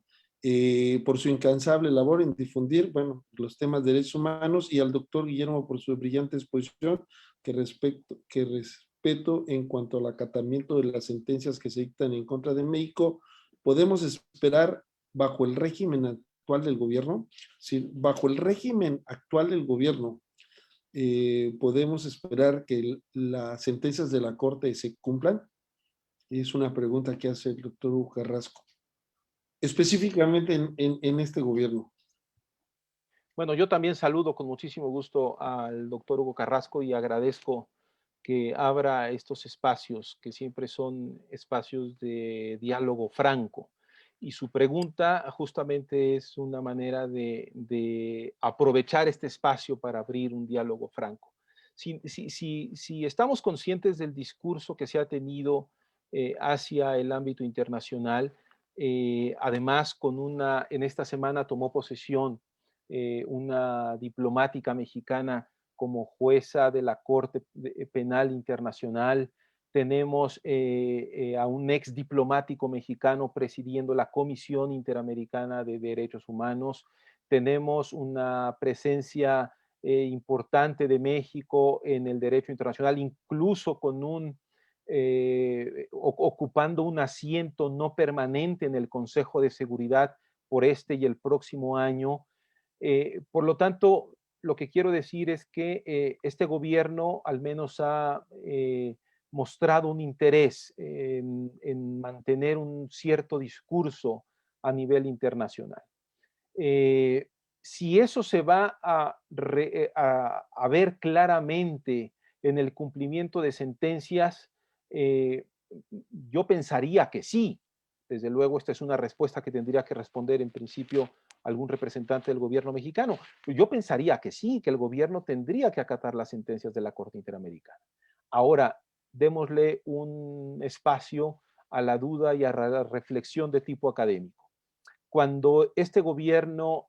Por su incansable labor en difundir, bueno, los temas de derechos humanos y al doctor Guillermo por su brillante exposición que respeto en cuanto al acatamiento de las sentencias que se dictan en contra de México, podemos esperar bajo el régimen actual del gobierno, si bajo el régimen actual del gobierno podemos esperar que las sentencias de la Corte se cumplan. Es una pregunta que hace el doctor Hugo Carrasco, específicamente en este gobierno. Bueno, yo también saludo con muchísimo gusto al doctor Hugo Carrasco y agradezco que abra estos espacios, que siempre son espacios de diálogo franco. Y su pregunta justamente es una manera de aprovechar este espacio para abrir un diálogo franco. Si estamos conscientes del discurso que se ha tenido hacia el ámbito internacional, además en esta semana tomó posesión una diplomática mexicana como jueza de la Corte Penal Internacional. Tenemos a un ex diplomático mexicano presidiendo la Comisión Interamericana de Derechos Humanos. Tenemos una presencia importante de México en el derecho internacional, incluso con ocupando un asiento no permanente en el Consejo de Seguridad por este y el próximo año. Por lo tanto, lo que quiero decir es que este gobierno al menos ha mostrado un interés en mantener un cierto discurso a nivel internacional. Eh, si eso se va a ver claramente en el cumplimiento de sentencias, yo pensaría que sí. Desde luego, esta es una respuesta que tendría que responder en principio algún representante del gobierno mexicano. Yo pensaría que sí, que el gobierno tendría que acatar las sentencias de la Corte Interamericana. Ahora, démosle un espacio a la duda y a la reflexión de tipo académico. Cuando este gobierno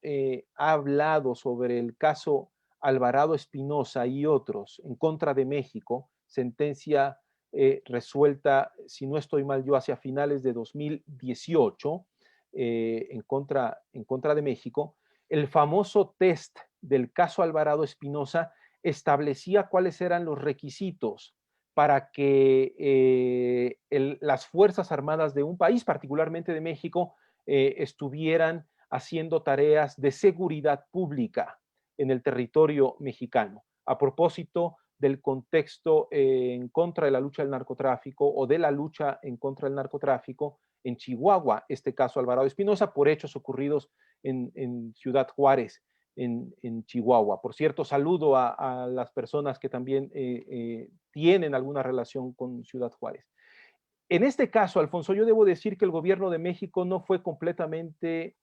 ha hablado sobre el caso Alvarado Espinosa y otros en contra de México, sentencia resuelta, si no estoy mal yo, hacia finales de 2018, en contra de México, el famoso test del caso Alvarado Espinosa establecía cuáles eran los requisitos para que las Fuerzas Armadas de un país, particularmente de México, estuvieran haciendo tareas de seguridad pública en el territorio mexicano. A propósito del contexto en contra de la lucha del narcotráfico o de la lucha en contra del narcotráfico en Chihuahua, este caso Alvarado Espinosa, por hechos ocurridos en Ciudad Juárez, en Chihuahua. Por cierto, saludo a las personas que también tienen alguna relación con Ciudad Juárez. En este caso, Alfonso, yo debo decir que el gobierno de México no fue completamente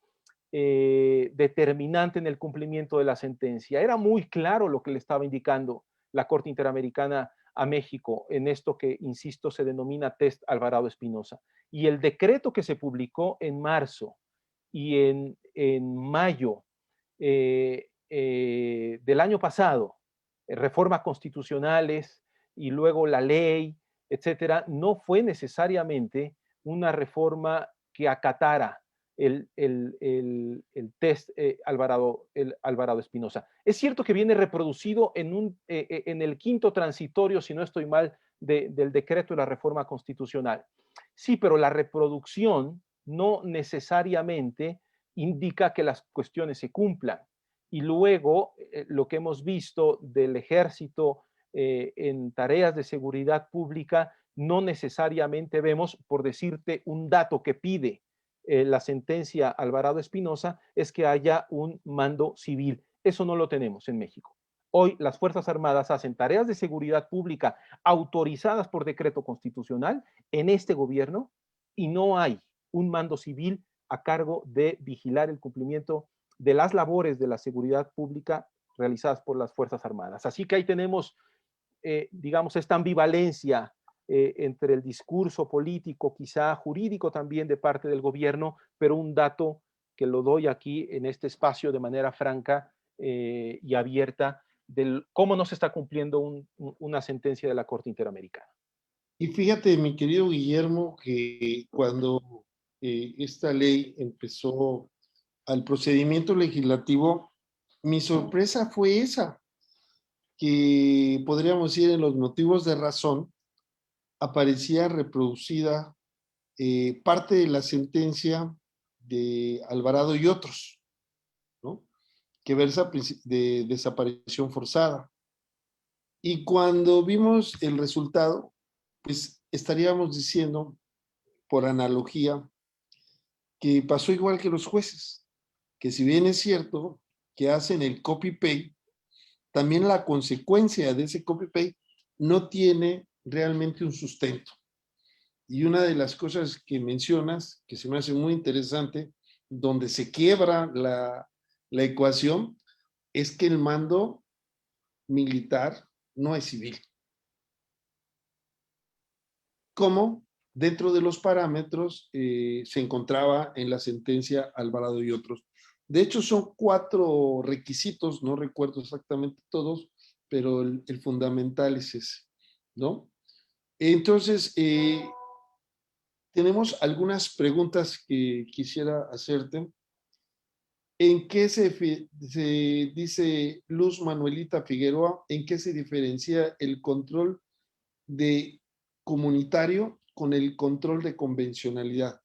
determinante en el cumplimiento de la sentencia. Era muy claro lo que le estaba indicando la Corte Interamericana a México en esto que, insisto, se denomina Test Alvarado Espinosa. Y el decreto que se publicó en marzo y en mayo del año pasado, reformas constitucionales y luego la ley, etcétera, no fue necesariamente una reforma que acatara el test Alvarado Espinosa. Es cierto que viene reproducido en el quinto transitorio, si no estoy mal, del decreto de la reforma constitucional. Sí, pero la reproducción no necesariamente indica que las cuestiones se cumplan. Y luego, lo que hemos visto del ejército en tareas de seguridad pública, no necesariamente vemos, por decirte un dato que pide la sentencia Alvarado Espinosa, es que haya un mando civil. Eso no lo tenemos en México. Hoy las Fuerzas Armadas hacen tareas de seguridad pública autorizadas por decreto constitucional en este gobierno y no hay un mando civil a cargo de vigilar el cumplimiento de las labores de la seguridad pública realizadas por las Fuerzas Armadas. Así que ahí tenemos, digamos, esta ambivalencia entre el discurso político, quizá jurídico también de parte del gobierno, pero un dato que lo doy aquí en este espacio de manera franca y abierta de cómo no se está cumpliendo una sentencia de la Corte Interamericana. Y fíjate, mi querido Guillermo, que cuando esta ley empezó al procedimiento legislativo, mi sorpresa fue esa, que podríamos decir en los motivos de razón, aparecía reproducida parte de la sentencia de Alvarado y otros, ¿no? Que versa de desaparición forzada. Y cuando vimos el resultado, pues estaríamos diciendo, por analogía, que pasó igual que los jueces, que si bien es cierto que hacen el copy-paste, también la consecuencia de ese copy-paste no tiene realmente un sustento. Y una de las cosas que mencionas, que se me hace muy interesante, donde se quiebra la ecuación, es que el mando militar no es civil. Como dentro de los parámetros se encontraba en la sentencia Alvarado y otros. De hecho, son 4 requisitos, no recuerdo exactamente todos, pero el fundamental es ese, ¿no? Entonces, tenemos algunas preguntas que quisiera hacerte. ¿En qué se dice Luz Manuelita Figueroa, en qué se diferencia el control de comunitario con el control de convencionalidad?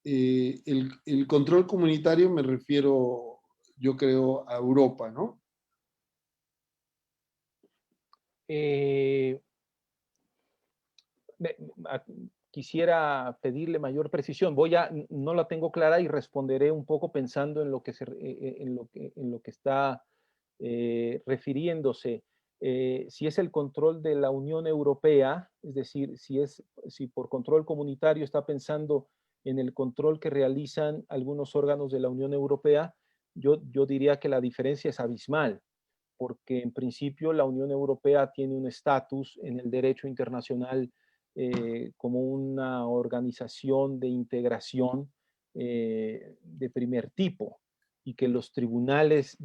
El control comunitario me refiero, yo creo, a Europa, ¿no? Eh, quisiera pedirle mayor precisión. No la tengo clara y responderé un poco pensando en lo que, en lo que está refiriéndose. Si es el control de la Unión Europea, es decir, si por control comunitario está pensando en el control que realizan algunos órganos de la Unión Europea, yo diría que la diferencia es abismal, porque en principio la Unión Europea tiene un estatus en el derecho internacional como una organización de integración de primer tipo y que los tribunales,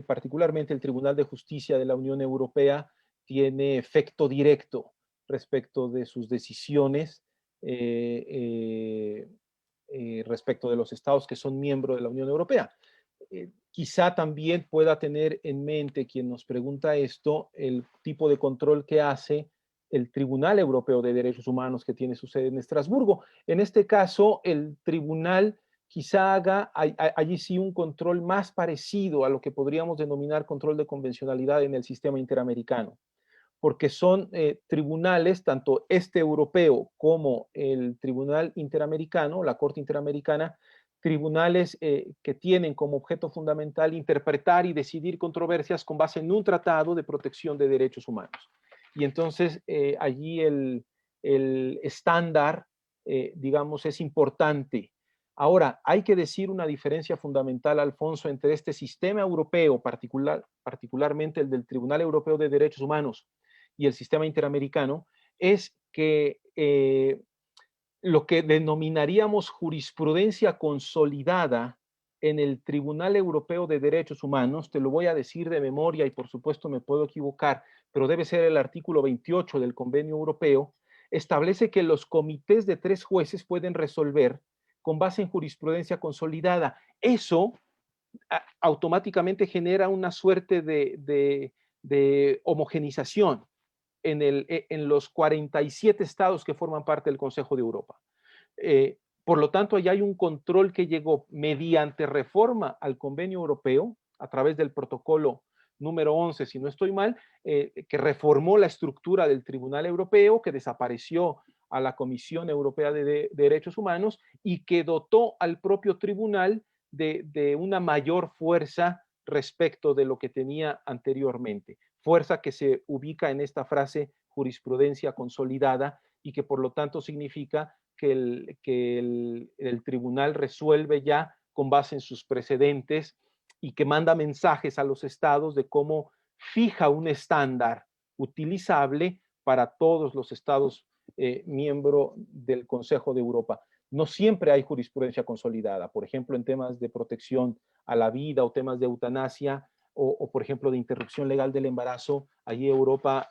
particularmente el Tribunal de Justicia de la Unión Europea, tiene efecto directo respecto de sus decisiones respecto de los estados que son miembros de la Unión Europea. Quizá también pueda tener en mente quien nos pregunta esto el tipo de control que hace el Tribunal Europeo de Derechos Humanos que tiene su sede en Estrasburgo. En este caso, el tribunal quizá haga allí sí un control más parecido a lo que podríamos denominar control de convencionalidad en el sistema interamericano, porque son tribunales, tanto este europeo como el Tribunal Interamericano, la Corte Interamericana, tribunales que tienen como objeto fundamental interpretar y decidir controversias con base en un tratado de protección de derechos humanos. Y entonces allí el estándar, digamos, es importante. Ahora, hay que decir una diferencia fundamental, Alfonso, entre este sistema europeo, particularmente el del Tribunal Europeo de Derechos Humanos y el sistema interamericano, es que lo que denominaríamos jurisprudencia consolidada en el Tribunal Europeo de Derechos Humanos, te lo voy a decir de memoria y por supuesto me puedo equivocar, pero debe ser el artículo 28 del Convenio Europeo, establece que los comités de 3 jueces pueden resolver con base en jurisprudencia consolidada. Eso automáticamente genera una suerte de homogenización en los 47 estados que forman parte del Consejo de Europa. Por lo tanto, allá hay un control que llegó mediante reforma al Convenio Europeo, a través del protocolo número 11, si no estoy mal, que reformó la estructura del Tribunal Europeo, que desapareció a la Comisión Europea de Derechos Humanos y que dotó al propio tribunal de una mayor fuerza respecto de lo que tenía anteriormente. Fuerza que se ubica en esta frase jurisprudencia consolidada y que por lo tanto significa que el tribunal resuelve ya con base en sus precedentes y que manda mensajes a los estados de cómo fija un estándar utilizable para todos los estados miembros del Consejo de Europa. No siempre hay jurisprudencia consolidada, por ejemplo, en temas de protección a la vida o temas de eutanasia o por ejemplo, de interrupción legal del embarazo. Allí Europa,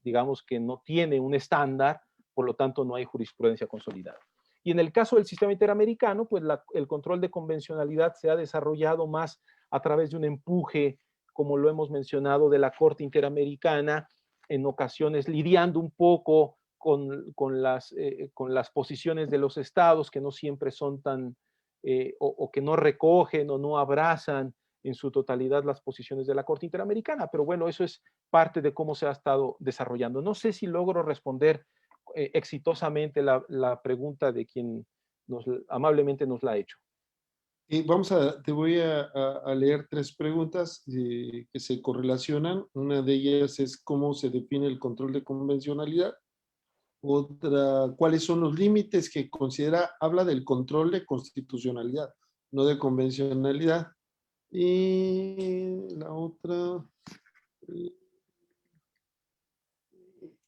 digamos que no tiene un estándar, por lo tanto no hay jurisprudencia consolidada. Y en el caso del sistema interamericano, pues el control de convencionalidad se ha desarrollado más a través de un empuje, como lo hemos mencionado, de la Corte Interamericana, en ocasiones lidiando un poco con las posiciones de los estados que no siempre son tan, o que no recogen o no abrazan en su totalidad las posiciones de la Corte Interamericana, pero bueno, eso es parte de cómo se ha estado desarrollando. No sé si logro responder exitosamente la pregunta de quien amablemente nos la ha hecho. Y te voy a leer 3 preguntas que se correlacionan. Una de ellas es cómo se define el control de convencionalidad. Otra, ¿cuáles son los límites que considera? Habla del control de constitucionalidad, no de convencionalidad. Y la otra,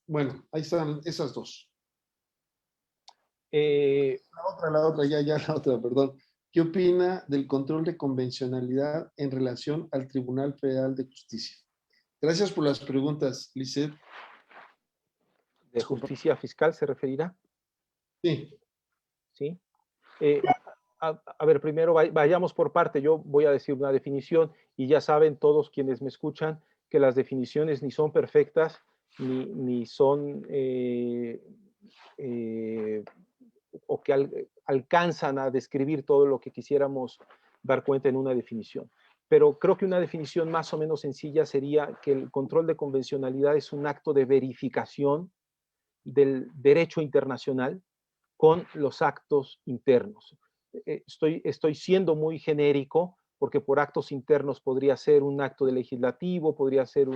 bueno, ahí están esas dos. La otra, perdón. ¿Qué opina del control de convencionalidad en relación al Tribunal Federal de Justicia? Gracias por las preguntas, Lisset. ¿De justicia fiscal se referirá? Sí. ¿Sí? A ver, primero vayamos por parte. Yo voy a decir una definición y ya saben todos quienes me escuchan que las definiciones ni son perfectas ni son o que alcanzan a describir todo lo que quisiéramos dar cuenta en una definición. Pero creo que una definición más o menos sencilla sería que el control de convencionalidad es un acto de verificación del derecho internacional con los actos internos. Estoy siendo muy genérico porque por actos internos podría ser un acto de legislativo, podría ser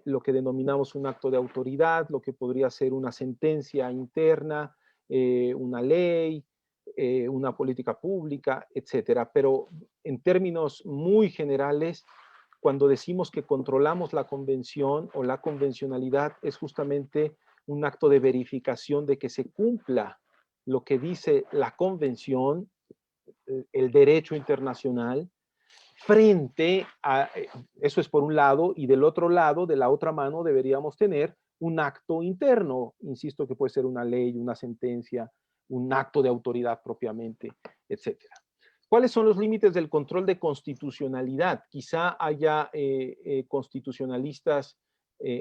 lo que denominamos un acto de autoridad, lo que podría ser una sentencia interna, una ley, una política pública, etcétera. Pero en términos muy generales, cuando decimos que controlamos la convención o la convencionalidad, es justamente un acto de verificación de que se cumpla lo que dice la convención, el derecho internacional, frente a, eso es por un lado, y del otro lado, de la otra mano, deberíamos tener un acto interno, insisto que puede ser una ley, una sentencia, un acto de autoridad propiamente, etcétera. ¿Cuáles son los límites del control de constitucionalidad? Quizá haya constitucionalistas,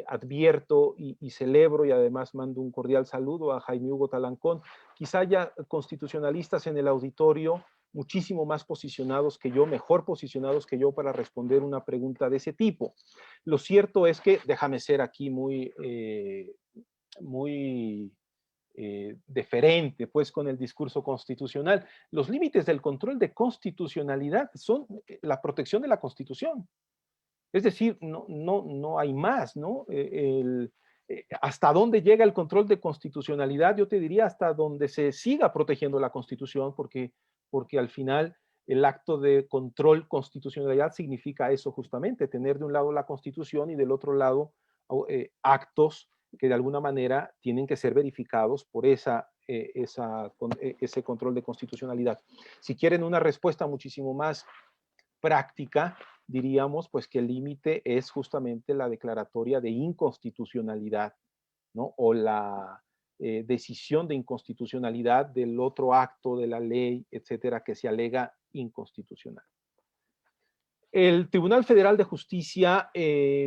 advierto y celebro y además mando un cordial saludo a Jaime Hugo Talancón, quizá haya constitucionalistas en el auditorio muchísimo más posicionados que yo, mejor posicionados que yo para responder una pregunta de ese tipo. Lo cierto es que, déjame ser aquí muy deferente pues con el discurso constitucional. Los límites del control de constitucionalidad son la protección de la Constitución. Es decir, no hay más, ¿no? ¿Hasta dónde llega el control de constitucionalidad? Yo te diría hasta donde se siga protegiendo la Constitución, porque al final el acto de control constitucionalidad significa eso justamente, tener de un lado la Constitución y del otro lado actos que de alguna manera tienen que ser verificados por ese control de constitucionalidad. Si quieren una respuesta muchísimo más práctica, diríamos pues que el límite es justamente la declaratoria de inconstitucionalidad, ¿no? O la decisión de inconstitucionalidad del otro acto de la ley, etcétera, que se alega inconstitucional. El Tribunal Federal de Justicia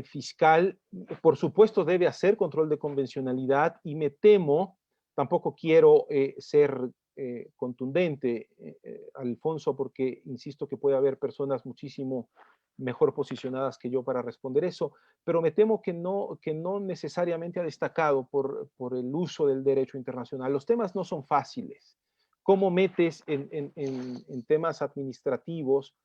Fiscal, por supuesto, debe hacer control de convencionalidad y me temo, tampoco quiero ser contundente, Alfonso, porque insisto que puede haber personas muchísimo mejor posicionadas que yo para responder eso, pero me temo que no necesariamente ha destacado por el uso del derecho internacional. Los temas no son fáciles. ¿Cómo metes en temas administrativos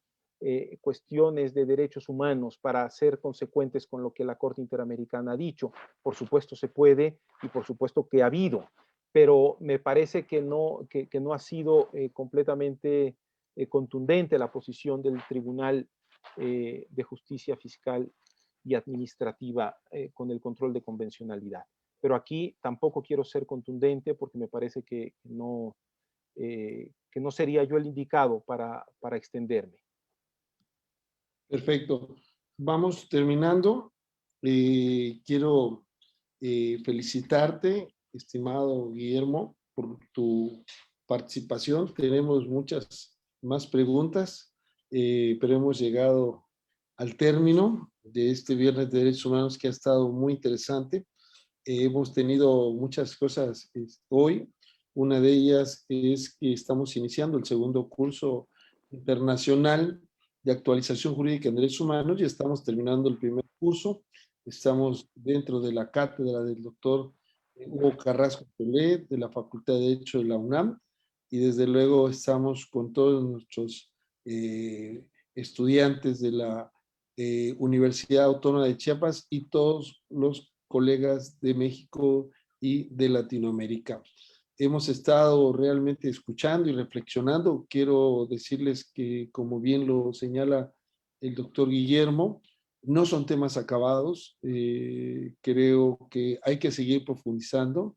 cuestiones de derechos humanos para ser consecuentes con lo que la Corte Interamericana ha dicho? Por supuesto se puede y por supuesto que ha habido, pero me parece que no ha sido completamente contundente la posición del Tribunal de Justicia Fiscal y Administrativa con el control de convencionalidad. Pero aquí tampoco quiero ser contundente porque me parece que no sería yo el indicado para extenderme. Perfecto. Vamos terminando. Quiero felicitarte, estimado Guillermo, por tu participación. Tenemos muchas más preguntas, pero hemos llegado al término de este Viernes de Derechos Humanos que ha estado muy interesante. Hemos tenido muchas cosas hoy. Una de ellas es que estamos iniciando el segundo curso internacional de actualización jurídica en derechos humanos y estamos terminando el primer curso. Estamos dentro de la cátedra del doctor Hugo Carrasco Pelé de la Facultad de Derecho de la UNAM y desde luego estamos con todos nuestros estudiantes de la Universidad Autónoma de Chiapas y todos los colegas de México y de Latinoamérica. Hemos estado realmente escuchando y reflexionando. Quiero decirles que, como bien lo señala el doctor Guillermo, no son temas acabados. Creo que hay que seguir profundizando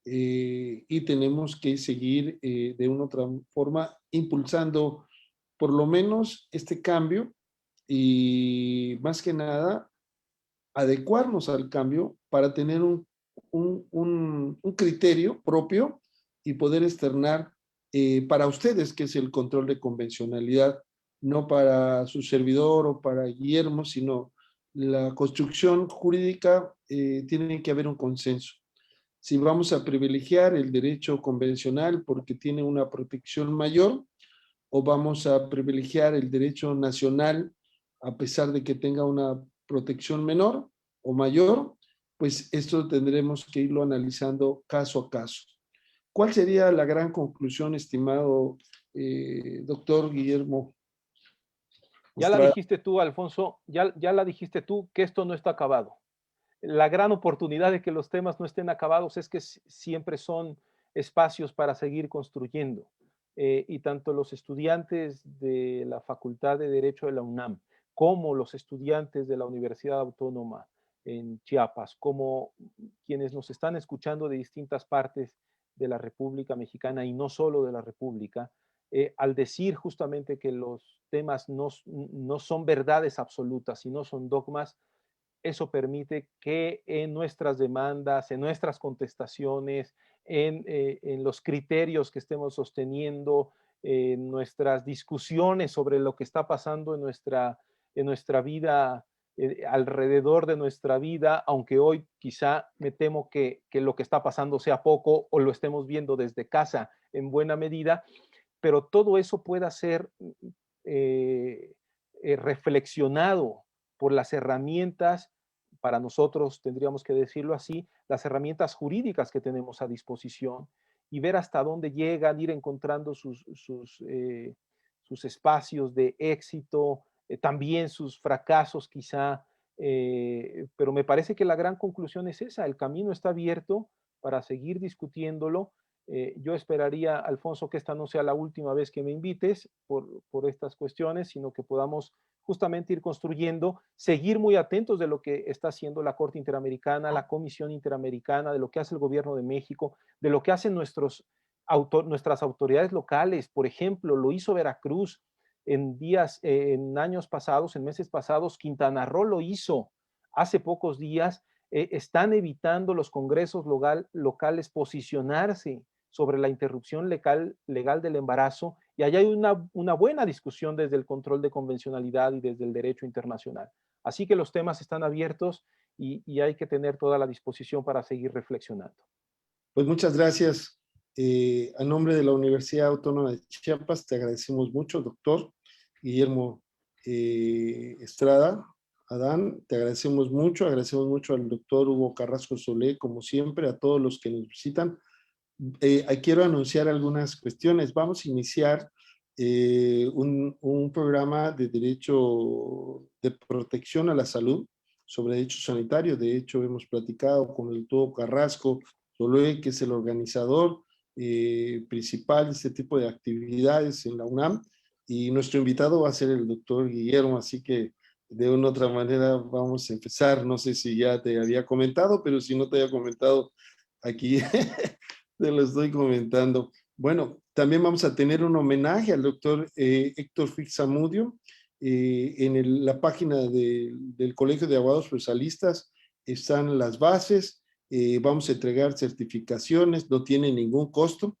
y tenemos que seguir de una u otra forma impulsando por lo menos este cambio y más que nada adecuarnos al cambio para tener un criterio propio y poder externar para ustedes, que es el control de convencionalidad, no para su servidor o para Guillermo, sino la construcción jurídica tiene que haber un consenso. Si vamos a privilegiar el derecho convencional porque tiene una protección mayor, o vamos a privilegiar el derecho nacional a pesar de que tenga una protección menor o mayor, pues esto tendremos que irlo analizando caso a caso. ¿Cuál sería la gran conclusión, estimado doctor Guillermo? Ya la dijiste tú, Alfonso, ya la dijiste tú, que esto no está acabado. La gran oportunidad de que los temas no estén acabados es que siempre son espacios para seguir construyendo. Y tanto los estudiantes de la Facultad de Derecho de la UNAM, como los estudiantes de la Universidad Autónoma en Chiapas, como quienes nos están escuchando de distintas partes de la República Mexicana y no solo de la República, al decir justamente que los temas no son verdades absolutas, sino son dogmas, eso permite que en nuestras demandas, en nuestras contestaciones, en los criterios que estemos sosteniendo, en nuestras discusiones sobre lo que está pasando en nuestra vida, alrededor de nuestra vida, aunque hoy quizá me temo que lo que está pasando sea poco o lo estemos viendo desde casa en buena medida, pero todo eso pueda ser reflexionado por las herramientas, para nosotros tendríamos que decirlo así, las herramientas jurídicas que tenemos a disposición, y ver hasta dónde llegan, ir encontrando sus espacios de éxito, también sus fracasos quizá, pero me parece que la gran conclusión es esa, el camino está abierto para seguir discutiéndolo. Yo esperaría, Alfonso, que esta no sea la última vez que me invites por estas cuestiones, sino que podamos justamente ir construyendo, seguir muy atentos de lo que está haciendo la Corte Interamericana, la Comisión Interamericana, de lo que hace el Gobierno de México, de lo que hacen nuestras autoridades locales. Por ejemplo, lo hizo Veracruz en años pasados, en meses pasados. Quintana Roo lo hizo hace pocos días. Están evitando los congresos locales posicionarse sobre la interrupción legal del embarazo, y allá hay una buena discusión desde el control de convencionalidad y desde el derecho internacional. Así que los temas están abiertos y hay que tener toda la disposición para seguir reflexionando. Pues muchas gracias. A nombre de la Universidad Autónoma de Chiapas, te agradecemos mucho, doctor Guillermo Estrada Adán, te agradecemos mucho al doctor Hugo Carrasco Solé, como siempre, a todos los que nos visitan. Quiero anunciar algunas cuestiones. Vamos a iniciar un programa de derecho de protección a la salud, sobre derecho sanitario. De hecho, hemos platicado con el doctor Carrasco Solé, que es el organizador principal de este tipo de actividades en la UNAM, y nuestro invitado va a ser el doctor Guillermo, así que de una u otra manera vamos a empezar. No sé si ya te había comentado, pero si no te había comentado, aquí te lo estoy comentando. Bueno, también vamos a tener un homenaje al doctor Héctor Fix-Zamudio. En la página del Colegio de Abogados Procesalistas están las bases. Vamos a entregar certificaciones, no tiene ningún costo.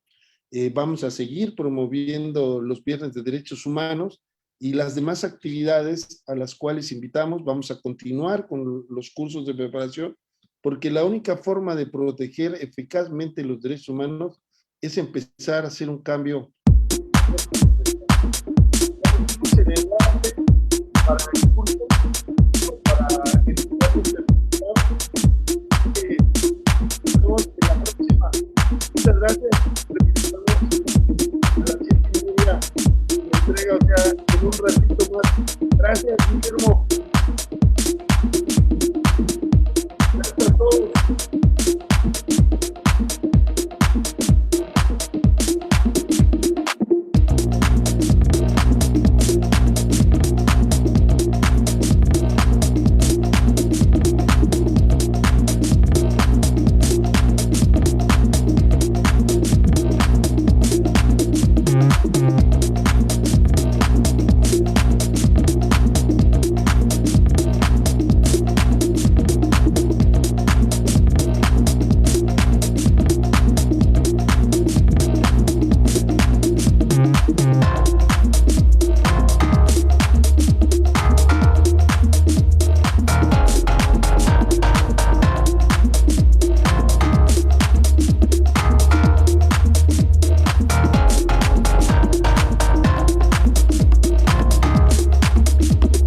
Vamos a seguir promoviendo los viernes de derechos humanos y las demás actividades a las cuales invitamos. Vamos a continuar con los cursos de preparación, porque la única forma de proteger eficazmente los derechos humanos es empezar a hacer un cambio.